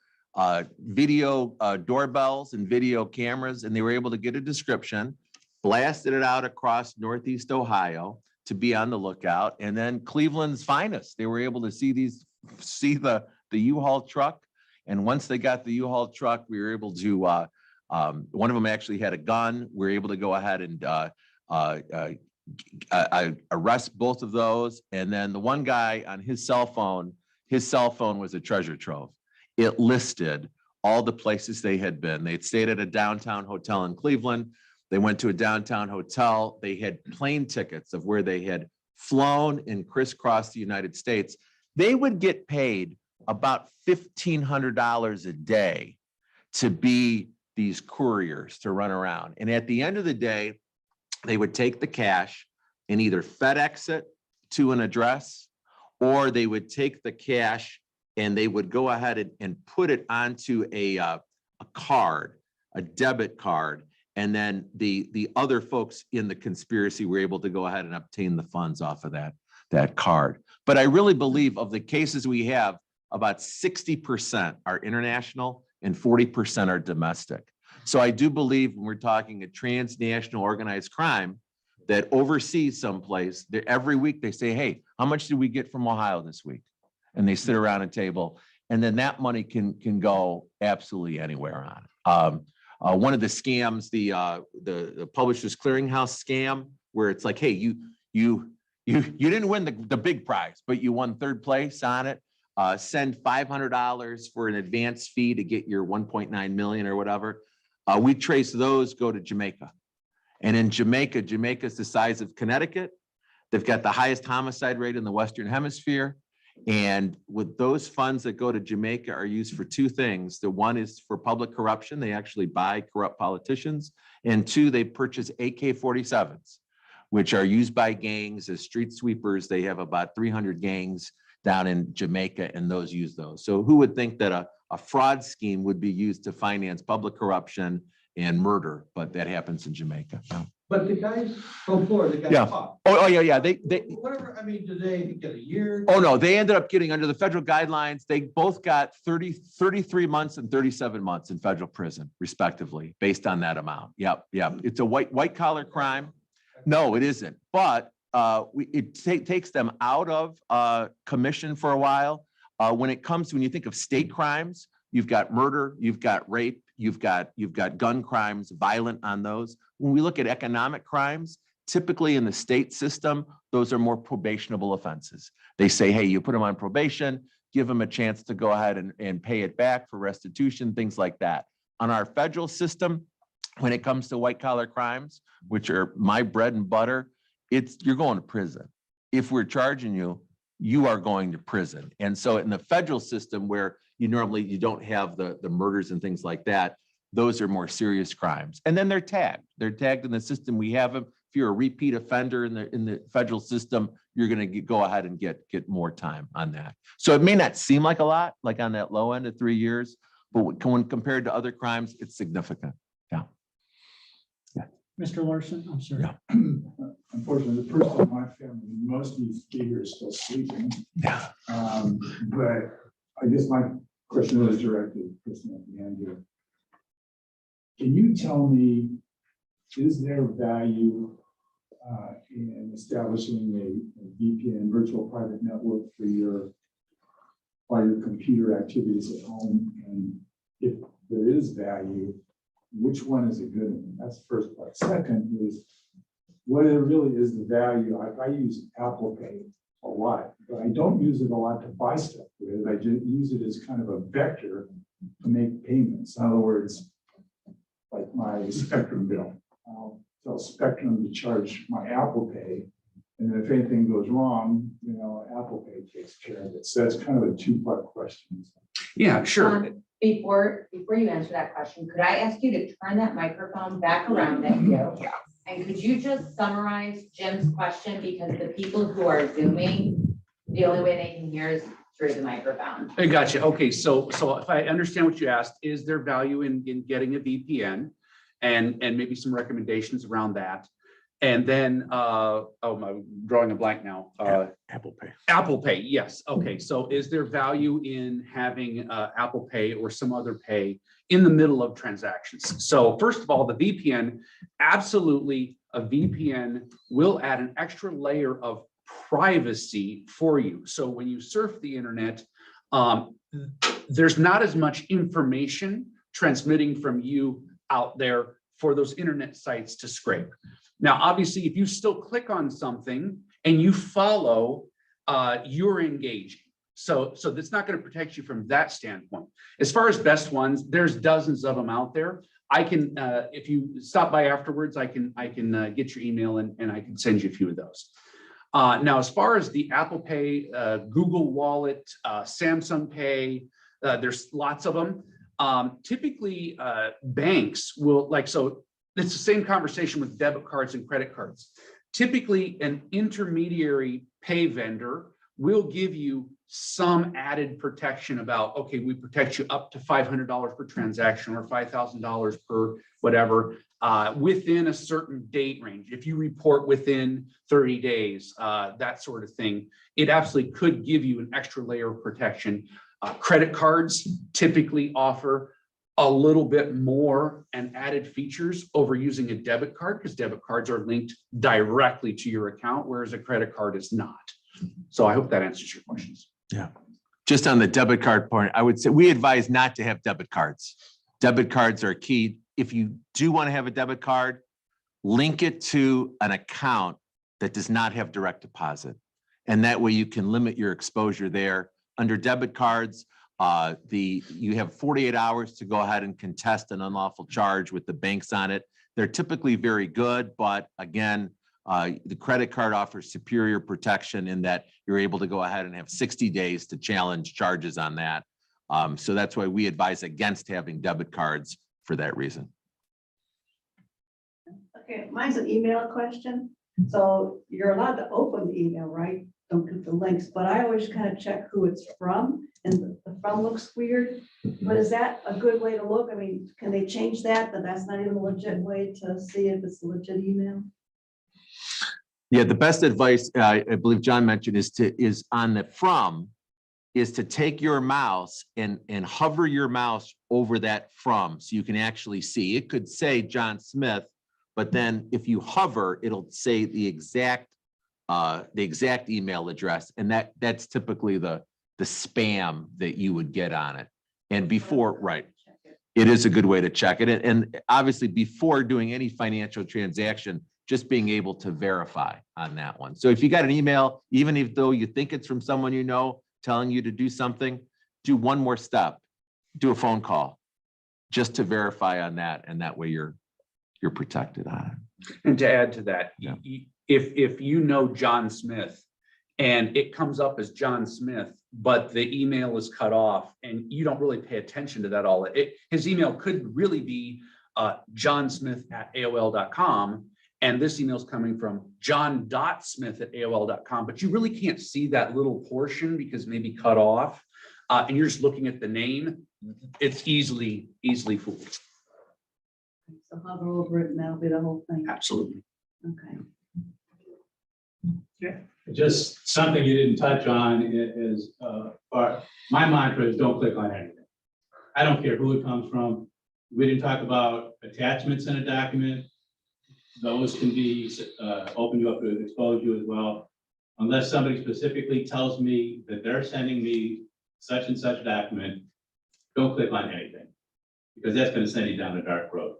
video doorbells and video cameras, and they were able to get a description, blasted it out across Northeast Ohio to be on the lookout. And then Cleveland's finest, they were able to see the U-Haul truck. And once they got the U-Haul truck, we were able to, one of them actually had a gun. We were able to go ahead and arrest both of those. And then the one guy on his cell phone was a treasure trove. It listed all the places they had been. They had stayed at a downtown hotel in Cleveland. They went to a downtown hotel. They had plane tickets of where they had flown and crisscrossed the United States. They would get paid about $1,500 a day to be these couriers to run around. And at the end of the day, they would take the cash and either FedEx it to an address, or they would take the cash and they would go ahead and put it onto a card, a debit card. And then the other folks in the conspiracy were able to go ahead and obtain the funds off of that card. But I really believe of the cases we have, about 60% are international and 40% are domestic. So I do believe when we're talking a transnational organized crime that overseas someplace, every week they say, hey, how much did we get from Ohio this week? And they sit around a table, and then that money can go absolutely anywhere on it. One of the scams, the Publishers Clearinghouse scam, where it's like, hey, you didn't win the big prize, but you won third place on it. Send $500 for an advance fee to get your 1.9 million or whatever. We trace those, go to Jamaica. And in Jamaica is the size of Connecticut. They've got the highest homicide rate in the Western Hemisphere. And with those funds that go to Jamaica are used for two things. The one is for public corruption. They actually buy corrupt politicians. And two, they purchase AK-47s, which are used by gangs as street sweepers. They have about 300 gangs down in Jamaica, and those use those. So who would think that a fraud scheme would be used to finance public corruption and murder? But that happens in Jamaica. But the guys from Florida, the Yeah. guys caught. Oh yeah. They Whatever, I mean, do they get a year? Oh, no, they ended up getting, under the federal guidelines, they both got 33 months and 37 months in federal prison, respectively, based on that amount. Yep. It's a white collar crime. No, it isn't. But it takes them out of commission for a while. When you think of state crimes, you've got murder, you've got rape, you've got gun crimes, violent on those. When we look at economic crimes, typically in the state system, those are more probationable offenses. They say, hey, you put them on probation, give them a chance to go ahead and pay it back for restitution, things like that. On our federal system, when it comes to white collar crimes, which are my bread and butter, you're going to prison. If we're charging you, you are going to prison. And so in the federal system, where you don't have the murders and things like that, those are more serious crimes. And then they're tagged. They're tagged in the system. We have them. If you're a repeat offender in the federal system, you're going to go ahead and get more time on that. So it may not seem like a lot, like on that low end of 3 years, but when compared to other crimes, it's significant. Mr. Larson, I'm sorry. Yeah. Unfortunately, the person in my family, most of these people are still sleeping. Yeah. But I guess my question is directed to the person at the end here. Can you tell me, is there value in establishing a VPN, virtual private network for your computer activities at home? And if there is value, which one is a good one? That's the first part. Second is, what really is the value? I use Apple Pay a lot, but I don't use it a lot to buy stuff with. I just use it as kind of a vector to make payments. In other words, like my Spectrum bill. I'll tell Spectrum to charge my Apple Pay. And then if anything goes wrong, Apple Pay takes care of it. So that's kind of a two-part question. Yeah, sure. Before you answer that question, could I ask you to turn that microphone back around at you? Yeah. And could you just summarize Jim's question, because the people who are Zooming, the only way they can hear is through the microphone. I got you. Okay, so if I understand what you asked, is there value in getting a VPN and maybe some recommendations around that? And then, I'm drawing a blank now. Apple Pay. Apple Pay, yes. Okay, so is there value in having Apple Pay or some other pay in the middle of transactions? So first of all, the VPN, absolutely, a VPN will add an extra layer of privacy for you. So when you surf the internet, there's not as much information transmitting from you out there for those internet sites to scrape. Now, obviously, if you still click on something and you follow, you're engaging. So that's not going to protect you from that standpoint. As far as best ones, there's dozens of them out there. I can, if you stop by afterwards, I can get your email and I can send you a few of those. Now, as far as the Apple Pay, Google Wallet, Samsung Pay, there's lots of them. Typically, banks will so it's the same conversation with debit cards and credit cards. Typically, an intermediary pay vendor will give you some added protection about, okay, we protect you up to $500 per transaction or $5,000 per whatever, within a certain date range. If you report within 30 days, that sort of thing, it absolutely could give you an extra layer of protection. Credit cards typically offer a little bit more and added features over using a debit card, because debit cards are linked directly to your account, whereas a credit card is not. So I hope that answers your questions. Yeah. Just on the debit card point, I would say we advise not to have debit cards. Debit cards are key. If you do want to have a debit card, link it to an account that does not have direct deposit. And that way you can limit your exposure there. Under debit cards, you have 48 hours to go ahead and contest an unlawful charge with the banks on it. They're typically very good, but again, the credit card offers superior protection in that you're able to go ahead and have 60 days to challenge charges on that. So that's why we advise against having debit cards for that reason. Okay, mine's an email question. So you're allowed to open the email, right? Don't get the links, but I always kind of check who it's from, and the from looks weird. But is that a good way to look? I mean, can they change that? That that's not even a legit way to see if it's a legit email? Yeah, the best advice I believe John mentioned is on the from, is to take your mouse and hover your mouse over that from, so you can actually see. It could say John Smith, but then if you hover, it'll say the exact email address, and that's typically the spam that you would get on it. And before, right, it is a good way to check it. And obviously, before doing any financial transaction, just being able to verify on that one. So if you got an email, even if though you think it's from someone you know telling you to do something, do one more step, do a phone call just to verify on that, and that way you're protected on it. And to add to that, Yeah. if you know John Smith and it comes up as John Smith, but the email is cut off and you don't really pay attention to that all, his email could really be johnsmith@aol.com. And this email is coming from john.smith@aol.com, but you really can't see that little portion because maybe cut off, and you're just looking at the name. It's easily fooled. So hover over it and that'll be the whole thing. Absolutely. Okay. Just something you didn't touch on is, my mantra is don't click on anything. I don't care who it comes from. We didn't talk about attachments in a document. Those can be, open you up to expose you as well. Unless somebody specifically tells me that they're sending me such and such document, don't click on anything, because that's going to send you down a dark road.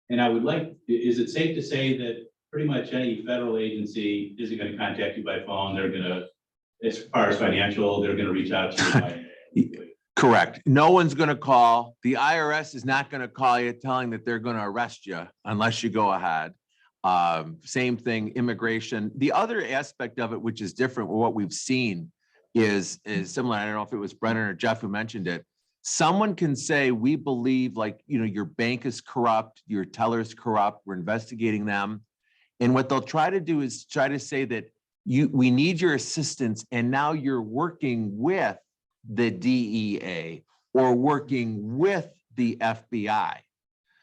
And I would like, is it safe to say that pretty much any federal agency isn't gonna contact you by phone. They're gonna, as far as financial, they're gonna reach out to you by. Correct. No one's going to call. The IRS is not going to call you telling that they're going to arrest you unless you go ahead. Same thing, immigration. The other aspect of it, which is different, what we've seen is similar. I don't know if it was Brennan or Jeff who mentioned it. Someone can say, we believe like, your bank is corrupt, your teller's corrupt, we're investigating them. And what they'll try to do is try to say that we need your assistance. And now you're working with the DEA or working with the FBI.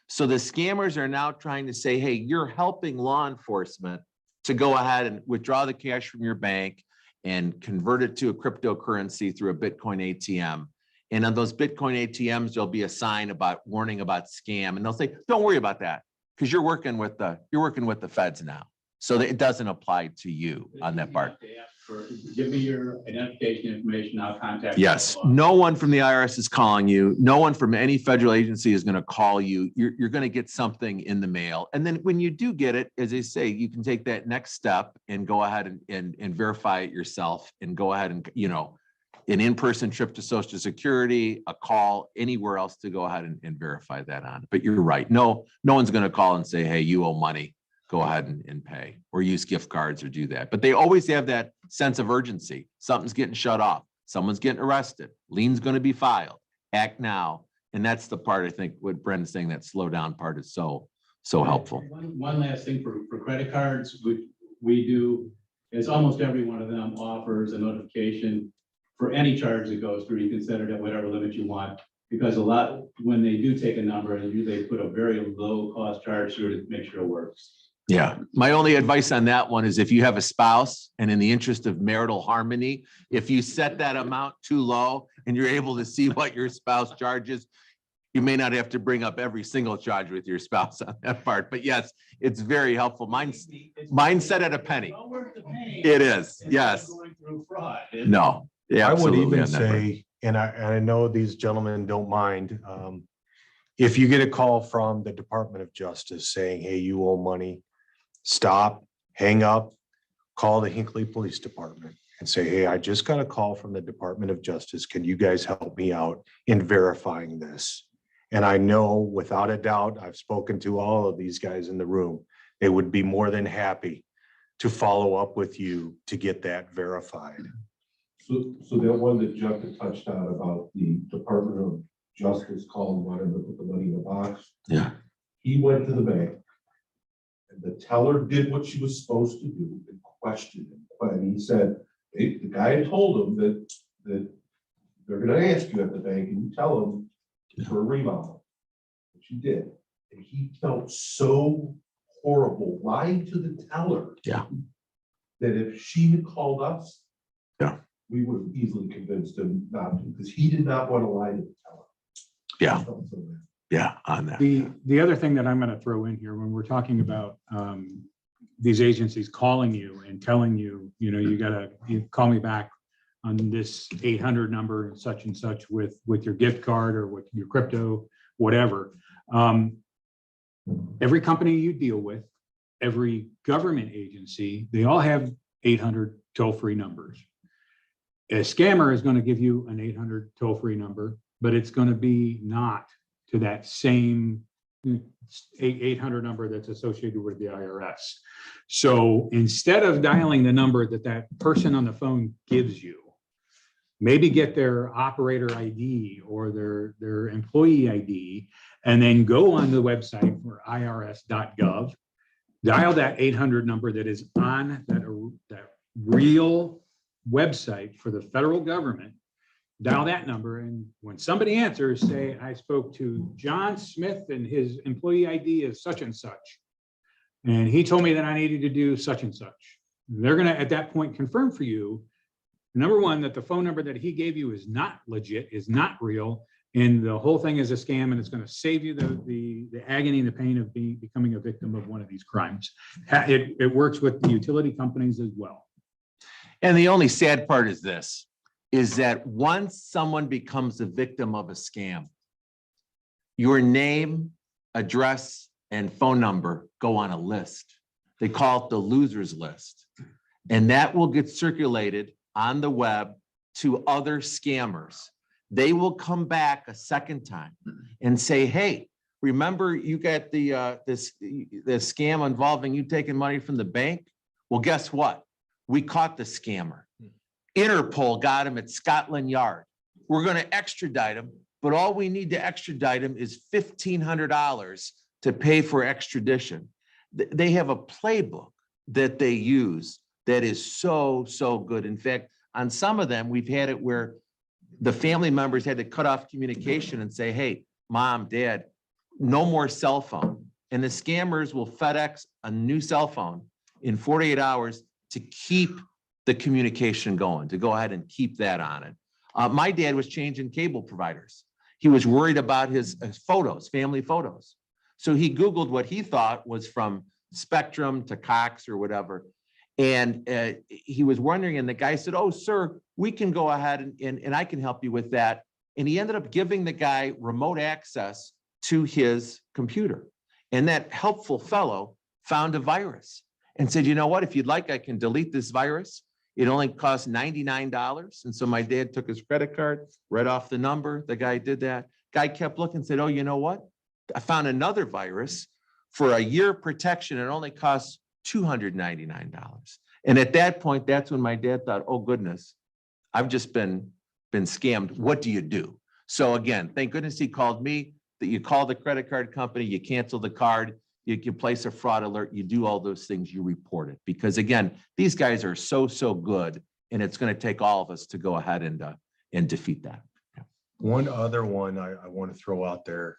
So the scammers are now trying to say, hey, you're helping law enforcement to go ahead and withdraw the cash from your bank and convert it to a cryptocurrency through a Bitcoin ATM. And on those Bitcoin ATMs, there'll be a sign about warning about scam. And they'll say, don't worry about that, because you're working with the feds now. So that it doesn't apply to you on that part. Give me your identification information, I'll contact. Yes, you. no one from the IRS is calling you. No one from any federal agency is going to call you. You're going to get something in the mail. And then when you do get it, as I say, you can take that next step and go ahead and verify it yourself and go ahead and, an in-person trip to Social Security, a call anywhere else to go ahead and verify that on. But you're right. No one's going to call and say, hey, you owe money. Go ahead and pay or use gift cards or do that. But they always have that sense of urgency. Something's getting shut off. Someone's getting arrested. Lien's going to be filed. Act now. And that's the part, I think, what Brendan's saying, that slow down part is so helpful. One last thing for credit cards, we do, is almost every one of them offers a notification for any charge that goes through. You can set it at whatever limit you want. Because when they do take a number, they put a very low cost charge through to make sure it works. Yeah. My only advice on that one is if you have a spouse and in the interest of marital harmony, if you set that amount too low and you're able to see what your spouse charges, you may not have to bring up every single charge with your spouse on that part. But yes, it's very helpful. Mine's set at a penny. It is. Yes. Going through fraud. No. Yeah. I would absolutely even on that part. say, and I know these gentlemen don't mind, if you get a call from the Department of Justice saying, hey, you owe money, stop, hang up, call the Hinckley Police Department and say, hey, I just got a call from the Department of Justice. Can you guys help me out in verifying this? And I know without a doubt, I've spoken to all of these guys in the room. They would be more than happy to follow up with you to get that verified. So that one that Jeff had touched on about the Department of Justice calling, wanting to put the money in the box. Yeah. He went to the bank. And the teller did what she was supposed to do and questioned him. And he said, hey, the guy told him that they're gonna ask you at the bank and you tell them for a remodel. Which he did. And he felt so horrible lying to the teller. Yeah. That if she had called us. Yeah. We would have easily convinced him not to, because he did not want to lie to the teller. Yeah. He felt so bad. Yeah. On that. The other thing that I'm going to throw in here, when we're talking about these agencies calling you and telling you, you call me back on this 800 number and such with your gift card or with your crypto, whatever. Every company you deal with, every government agency, they all have 800 toll-free numbers. A scammer is going to give you an 800 toll-free number, but it's going to be not to that same 800 number that's associated with the IRS. So instead of dialing the number that person on the phone gives you, maybe get their operator ID or their employee ID, and then go on the website for irs.gov, dial that 800 number that is on that real website for the federal government, dial that number, and when somebody answers, say, I spoke to John Smith and his employee ID is such and such, and he told me that I needed to do such and such. They're going to, at that point, confirm for you, number one, that the phone number that he gave you is not legit, is not real, and the whole thing is a scam, and it's going to save you the agony and the pain of becoming a victim of one of these crimes. It works with the utility companies as well. And the only sad part is this, is that once someone becomes a victim of a scam, your name, address, and phone number go on a list They call it the losers list. And that will get circulated on the web to other scammers. They will come back a second time and say, hey, remember you got the scam involving you taking money from the bank? Well, guess what? We caught the scammer. Interpol got him at Scotland Yard. We're going to extradite him, but all we need to extradite him is $1,500 to pay for extradition. They have a playbook that they use that is so, so good. In fact, on some of them, we've had it where the family members had to cut off communication and say, hey, mom, dad, no more cell phone. And the scammers will FedEx a new cell phone in 48 hours to keep the communication going, to go ahead and keep that on it. My dad was changing cable providers. He was worried about his photos, family photos. So he Googled what he thought was from Spectrum to Cox or whatever. And he was wondering, and the guy said, oh, sir, we can go ahead and I can help you with that. And he ended up giving the guy remote access to his computer. And that helpful fellow found a virus and said, you know what, if you'd like, I can delete this virus. It only costs $99. And so my dad took his credit card, read off the number. The guy did that. Guy kept looking and said, oh, you know what? I found another virus for a year protection. It only costs $299. And at that point, that's when my dad thought, oh, goodness, I've just been scammed. What do you do? So again, thank goodness he called me, that you call the credit card company, you cancel the card, you can place a fraud alert, you do all those things, you report it. Because again, these guys are so, so good, and it's going to take all of us to go ahead and defeat that. One other one I want to throw out there.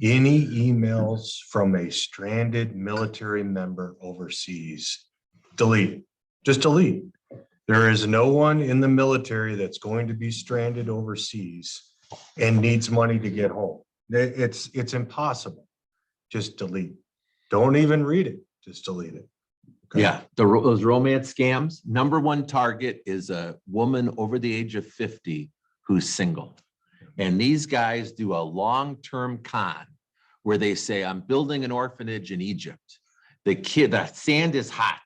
Any emails from a stranded military member overseas, delete, just delete. There is no one in the military that's going to be stranded overseas and needs money to get home. It's impossible. Just delete. Don't even read it. Just delete it. Okay? Yeah, those romance scams, number one target is a woman over the age of 50 who's single. And these guys do a long-term con where they say, I'm building an orphanage in Egypt. The sand is hot.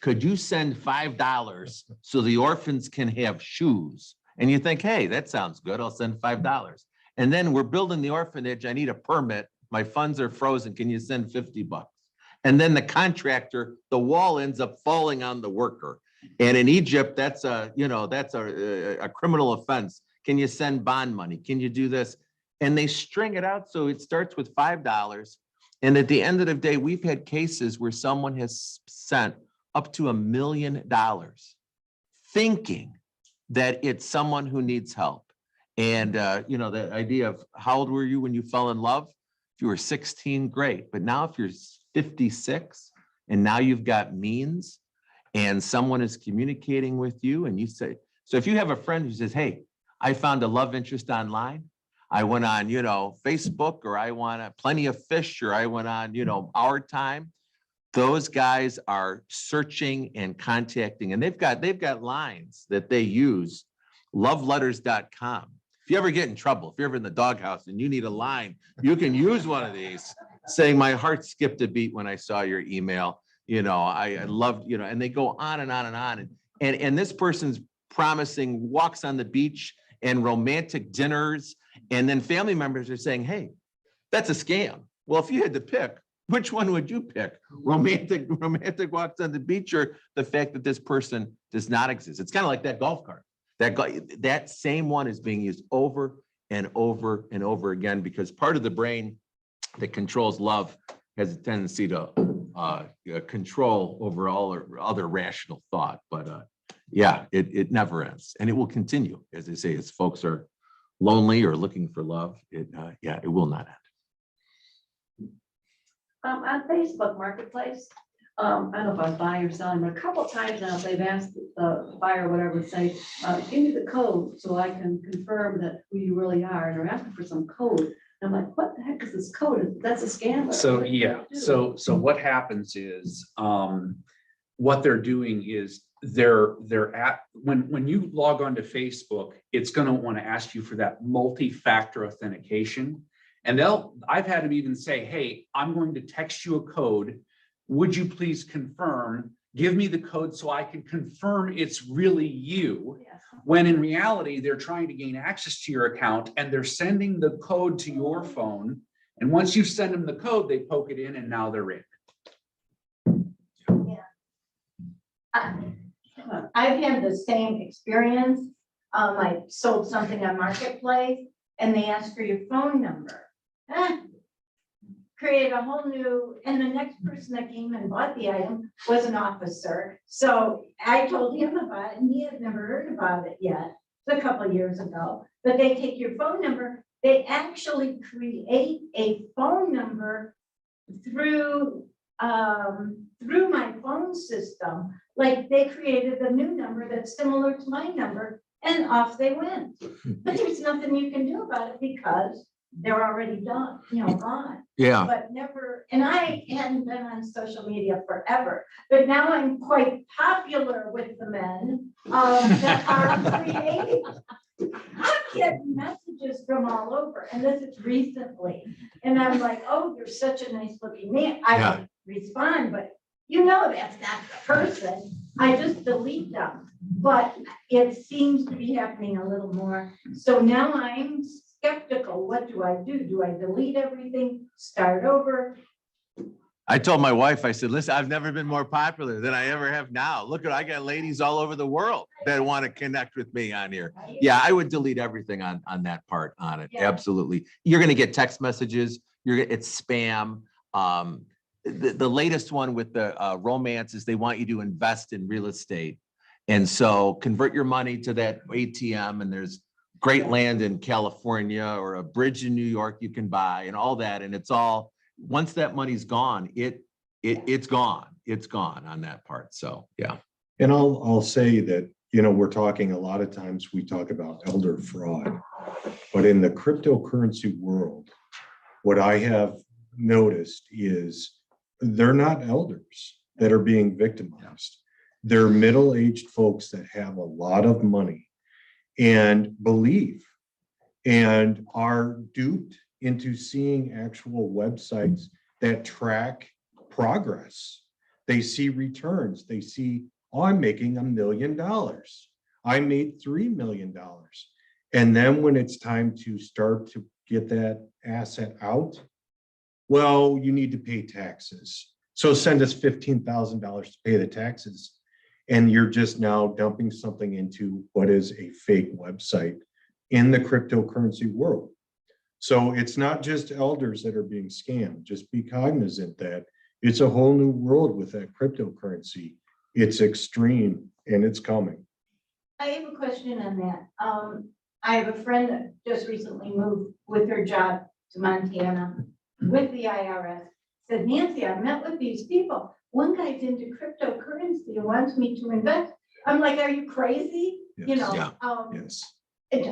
Could you send $5 so the orphans can have shoes? And you think, hey, that sounds good. I'll send $5. And then we're building the orphanage. I need a permit. My funds are frozen. Can you send $50? And then the contractor, the wall ends up falling on the worker. And in Egypt, that's a criminal offense. Can you send bond money? Can you do this? And they string it out. So it starts with $5. And at the end of the day, we've had cases where someone has sent up to $1 million thinking that it's someone who needs help. And, the idea of how old were you when you fell in love? If you were 16, great. But now if you're 56 and now you've got means and someone is communicating with you and you say, so if you have a friend who says, hey, I found a love interest online. I went on, Facebook, or I want Plenty of Fish, or I went on, Our Time. Those guys are searching and contacting, and they've got lines that they use, loveletters.com. If you ever get in trouble, if you're ever in the doghouse and you need a line, you can use one of these saying, my heart skipped a beat when I saw your email. I loved, and they go on and on and on. And this person's promising walks on the beach and romantic dinners. And then family members are saying, hey, that's a scam. Well, if you had to pick, which one would you pick? Romantic walks on the beach, or the fact that this person does not exist? It's kind of like that golf cart. That same one is being used over and over and over again, because part of the brain that controls love has a tendency to control over all or other rational thought. But it never ends, and it will continue. As I say, as folks are lonely or looking for love, it will not end. On Facebook Marketplace, I don't know if I was buying or selling, but a couple of times now they've asked the buyer, or whatever, say, give me the code so I can confirm that who you really are. And they're asking for some code. And I'm like, what the heck is this code? That's a scam. So, yeah, so what happens is, what they're doing is they're at, when you log on to Facebook, it's going to want to ask you for that multi-factor authentication. And I've had them even say, hey, I'm going to text you a code would you please confirm, give me the code so I can confirm it's really you. Yes. When in reality, they're trying to gain access to your account and they're sending the code to your phone. And once you send them the code, they poke it in and now they're in. I've had the same experience. I sold something on Marketplace and they asked for your phone number. Create a whole new, and the next person that came and bought the item was an officer. So I told him about it and he had never heard about it yet. It's a couple of years ago, but they take your phone number. They actually create a phone number through my phone system. Like they created a new number that's similar to my number and off they went. But there's nothing you can do about it because they're already done, gone. Yeah. But never, and I hadn't been on social media forever, but now I'm quite popular with the men that are creating. I get messages from all over, and this is recently, and I'm like, oh, you're such a nice looking man. I don't respond, but that's not the person. I just delete them, but it seems to be happening a little more. So now I'm skeptical. What do I do? Do I delete everything, start over? I told my wife, I said, listen, I've never been more popular than I ever have now. Look at, I got ladies all over the world that want to connect with me on here. Yeah, I would delete everything on that part on it. Yeah. Absolutely. You're going to get text messages. It's spam. The latest one with the romance is they want you to invest in real estate. And so convert your money to that ATM, and there's great land in California or a bridge in New York you can buy and all that. And it's all, once that money's gone, it's gone. It's gone on that part. So, yeah. And I'll say that, we're talking a lot of times we talk about elder fraud, but in the cryptocurrency world, what I have noticed is they're not elders that are being victimized. They're middle-aged folks that have a lot of money and believe and are duped into seeing actual websites that track progress. They see returns. They see, oh, I'm making $1 million. I made $3 million. And then when it's time to start to get that asset out, well, you need to pay taxes. So send us $15,000 to pay the taxes. And you're just now dumping something into what is a fake website in the cryptocurrency world. So it's not just elders that are being scammed. Just be cognizant that it's a whole new world with that cryptocurrency. It's extreme and it's coming. I have a question on that. I have a friend that just recently moved with her job to Montana with the IRS. Said, Nancy, I met with these people. One guy's into cryptocurrency and wants me to invest. I'm like, are you crazy? Yes. Yes. Yes.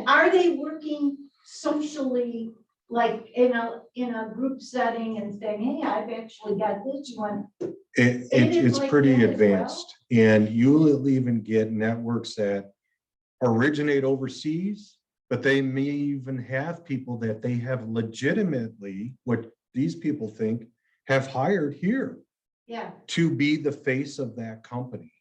Are they working socially, like in a group setting and saying, hey, I've actually got this, you want? It's like pretty that as advanced. And you'll even get networks that originate overseas, but they may even have people that they have legitimately, what these people think, have hired here Yeah, to be the face of that company.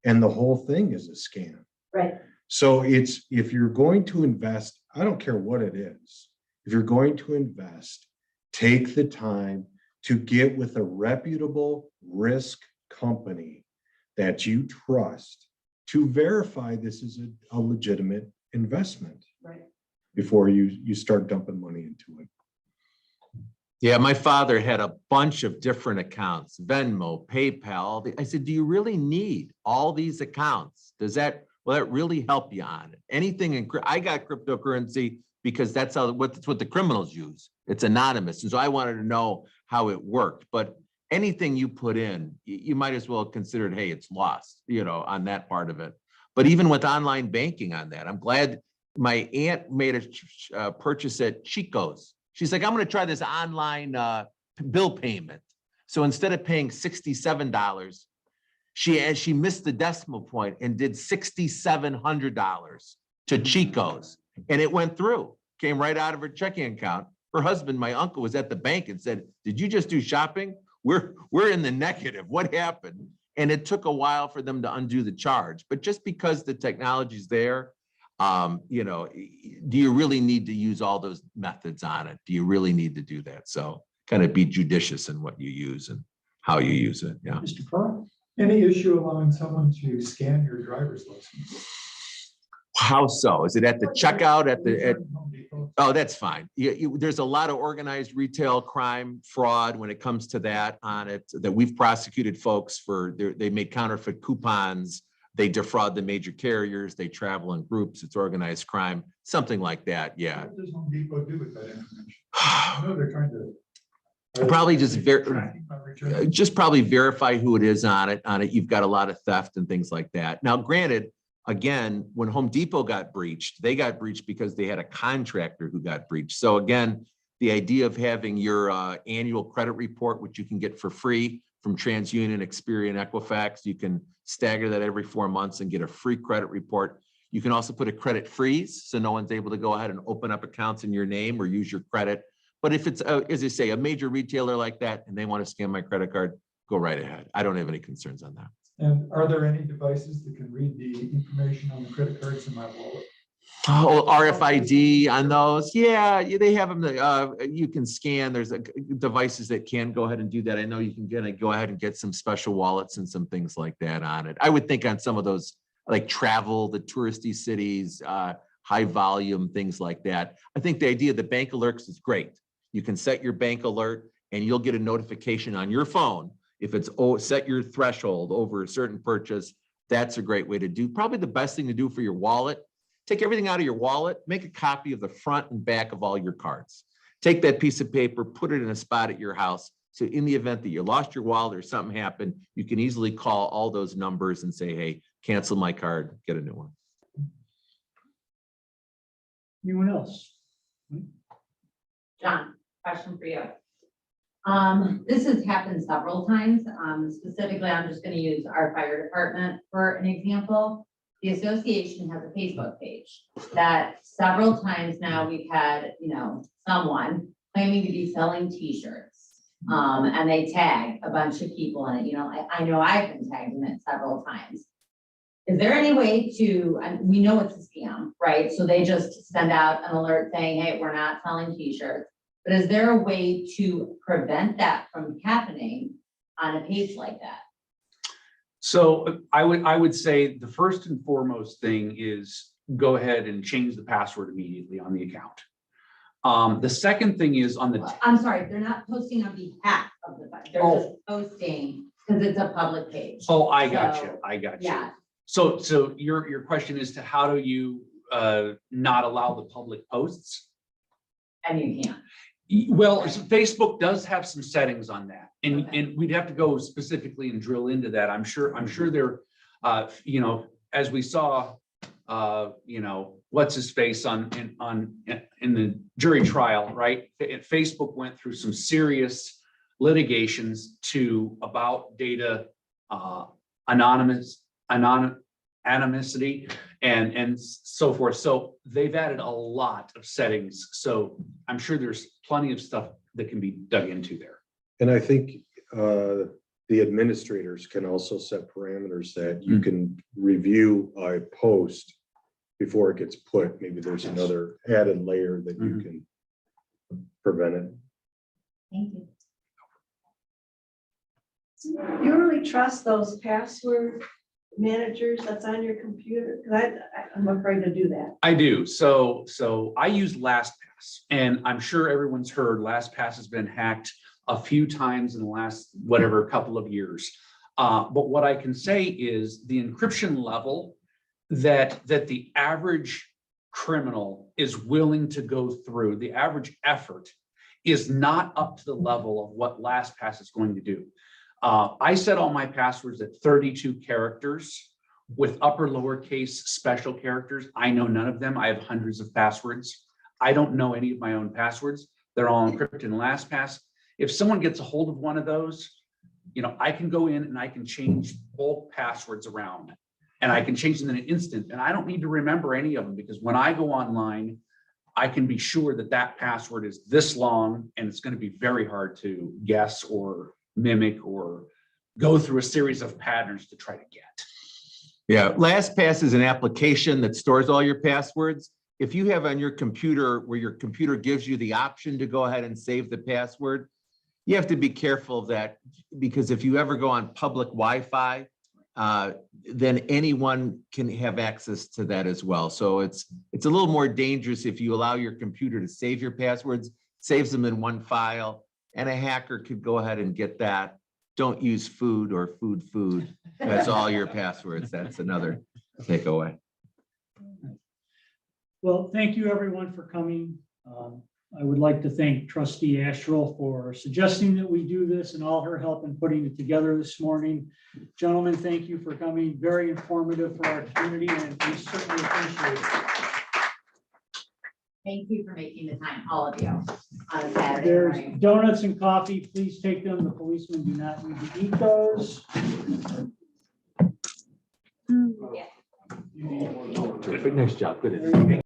And the whole thing is a scam. right. So if you're going to invest, I don't care what it is, if you're going to invest, take the time to get with a reputable risk company that you trust to verify this is a legitimate investment Right. before you start dumping money into it. Yeah, my father had a bunch of different accounts, Venmo, PayPal. I said, do you really need all these accounts? Will that really help you on it? Anything I got cryptocurrency because that's what the criminals use. It's anonymous. And so I wanted to know how it worked. But anything you put in, you might as well consider it, hey, it's lost, on that part of it. But even with online banking on that, I'm glad my aunt made a purchase at Chico's. She's like, I'm going to try this online bill payment. So instead of paying $67, she missed the decimal point and did $6,700 to Chico's. And it went through, came right out of her checking account. Her husband, my uncle, was at the bank and said, did you just do shopping? we're in the negative. What happened? And it took a while for them to undo the charge. But just because the technology's there, you know, do you really need to use all those methods on it? Do you really need to do that? So kind of be judicious in what you use and how you use it. Yeah. Mr. Pearl? Any issue allowing someone to scan your driver's license? How so? Is it at the checkout oh, that's fine. There's a lot of organized retail crime fraud when it comes to that on it, that we've prosecuted folks for, they make counterfeit coupons, they defraud the major carriers, they travel in groups, it's organized crime, something like that, yeah. What does Home Depot do with that information? I know they're trying to. Probably just just probably verify who it is on it. You've got a lot of theft and things like that. Now, granted, again, when Home Depot got breached, they got breached because they had a contractor who got breached. So again, the idea of having your annual credit report, which you can get for free from TransUnion, Experian, Equifax, you can stagger that every 4 months and get a free credit report. You can also put a credit freeze, so no one's able to go ahead and open up accounts in your name or use your credit. But if it's, as I say, a major retailer like that, and they want to scan my credit card, go right ahead. I don't have any concerns on that. And are there any devices that can read the information on the credit cards in my wallet? Oh, RFID on those. Yeah, they have them. You can scan. There's devices that can go ahead and do that. I know you can go ahead and get some special wallets and some things like that on it. I would think on some of those like travel, the touristy cities, high volume, things like that. I think the idea of the bank alerts is great. You can set your bank alert and you'll get a notification on your phone. If it's set your threshold over a certain purchase, that's a great way to do. Probably the best thing to do for your wallet. Take everything out of your wallet, make a copy of the front and back of all your cards. Take that piece of paper, put it in a spot at your house. So in the event that you lost your wallet or something happened, you can easily call all those numbers and say, hey, cancel my card, get a new one. Anyone else? John, question for you. This has happened several times. Specifically, I'm just going to use our fire department for an example. The association has a Facebook page that several times now we've had, someone claiming to be selling t-shirts. And they tag a bunch of people in it. I know I've been tagged in it several times. Is there any way to, and we know it's a scam, right? So they just send out an alert saying, hey, we're not selling t-shirts. But is there a way to prevent that from happening on a page like that? So I would say the first and foremost thing is go ahead and change the password immediately on the account. The second thing is on the. I'm sorry, they're not posting on behalf of the fund. They're just posting because it's a public page. Oh, I got you. I got you. Yeah. So your question is to how do you not allow the public posts? And you can't. Well, Facebook does have some settings on that, and we'd have to go specifically and drill into that. I'm sure there, as we saw, what's his face in the jury trial, right? Facebook went through some serious litigations about data anonymity and so forth. So they've added a lot of settings. So I'm sure there's plenty of stuff that can be dug into there. And I think the administrators can also set parameters that you can review a post before it gets put. Maybe there's another added layer that you can prevent it. Thank you. You really trust those password managers that's on your computer? Because I'm afraid to do that. I do. So I use LastPass, and I'm sure everyone's heard LastPass has been hacked a few times in the last couple of years. But what I can say is the encryption level that the average criminal is willing to go through, the average effort is not up to the level of what LastPass is going to do. I set all my passwords at 32 characters with upper lowercase special characters. I know none of them. I have hundreds of passwords. I don't know any of my own passwords. They're all encrypted in LastPass. If someone gets a hold of one of those, I can go in and I can change both passwords around, and I can change them in an instant. And I don't need to remember any of them, because when I go online, I can be sure that password is this long, and it's going to be very hard to guess or mimic or go through a series of patterns to try to get. Yeah, LastPass is an application that stores all your passwords. If you have on your computer where your computer gives you the option to go ahead and save the password, you have to be careful of that, because if you ever go on public Wi-Fi, then anyone can have access to that as well. So it's a little more dangerous if you allow your computer to save your passwords, saves them in one file, and a hacker could go ahead and get that. Don't use food or food. That's all your passwords. That's another takeaway. Well, thank you everyone for coming. I would like to thank Trustee Asherle for suggesting that we do this and all her help in putting it together this morning. Gentlemen, thank you for coming. Very informative for our community, and we certainly appreciate it. Thank you for making the time, all of you, on a Saturday There's morning. donuts and coffee. Please take them. The policemen do not need to eat those. Terrific, nice job, good.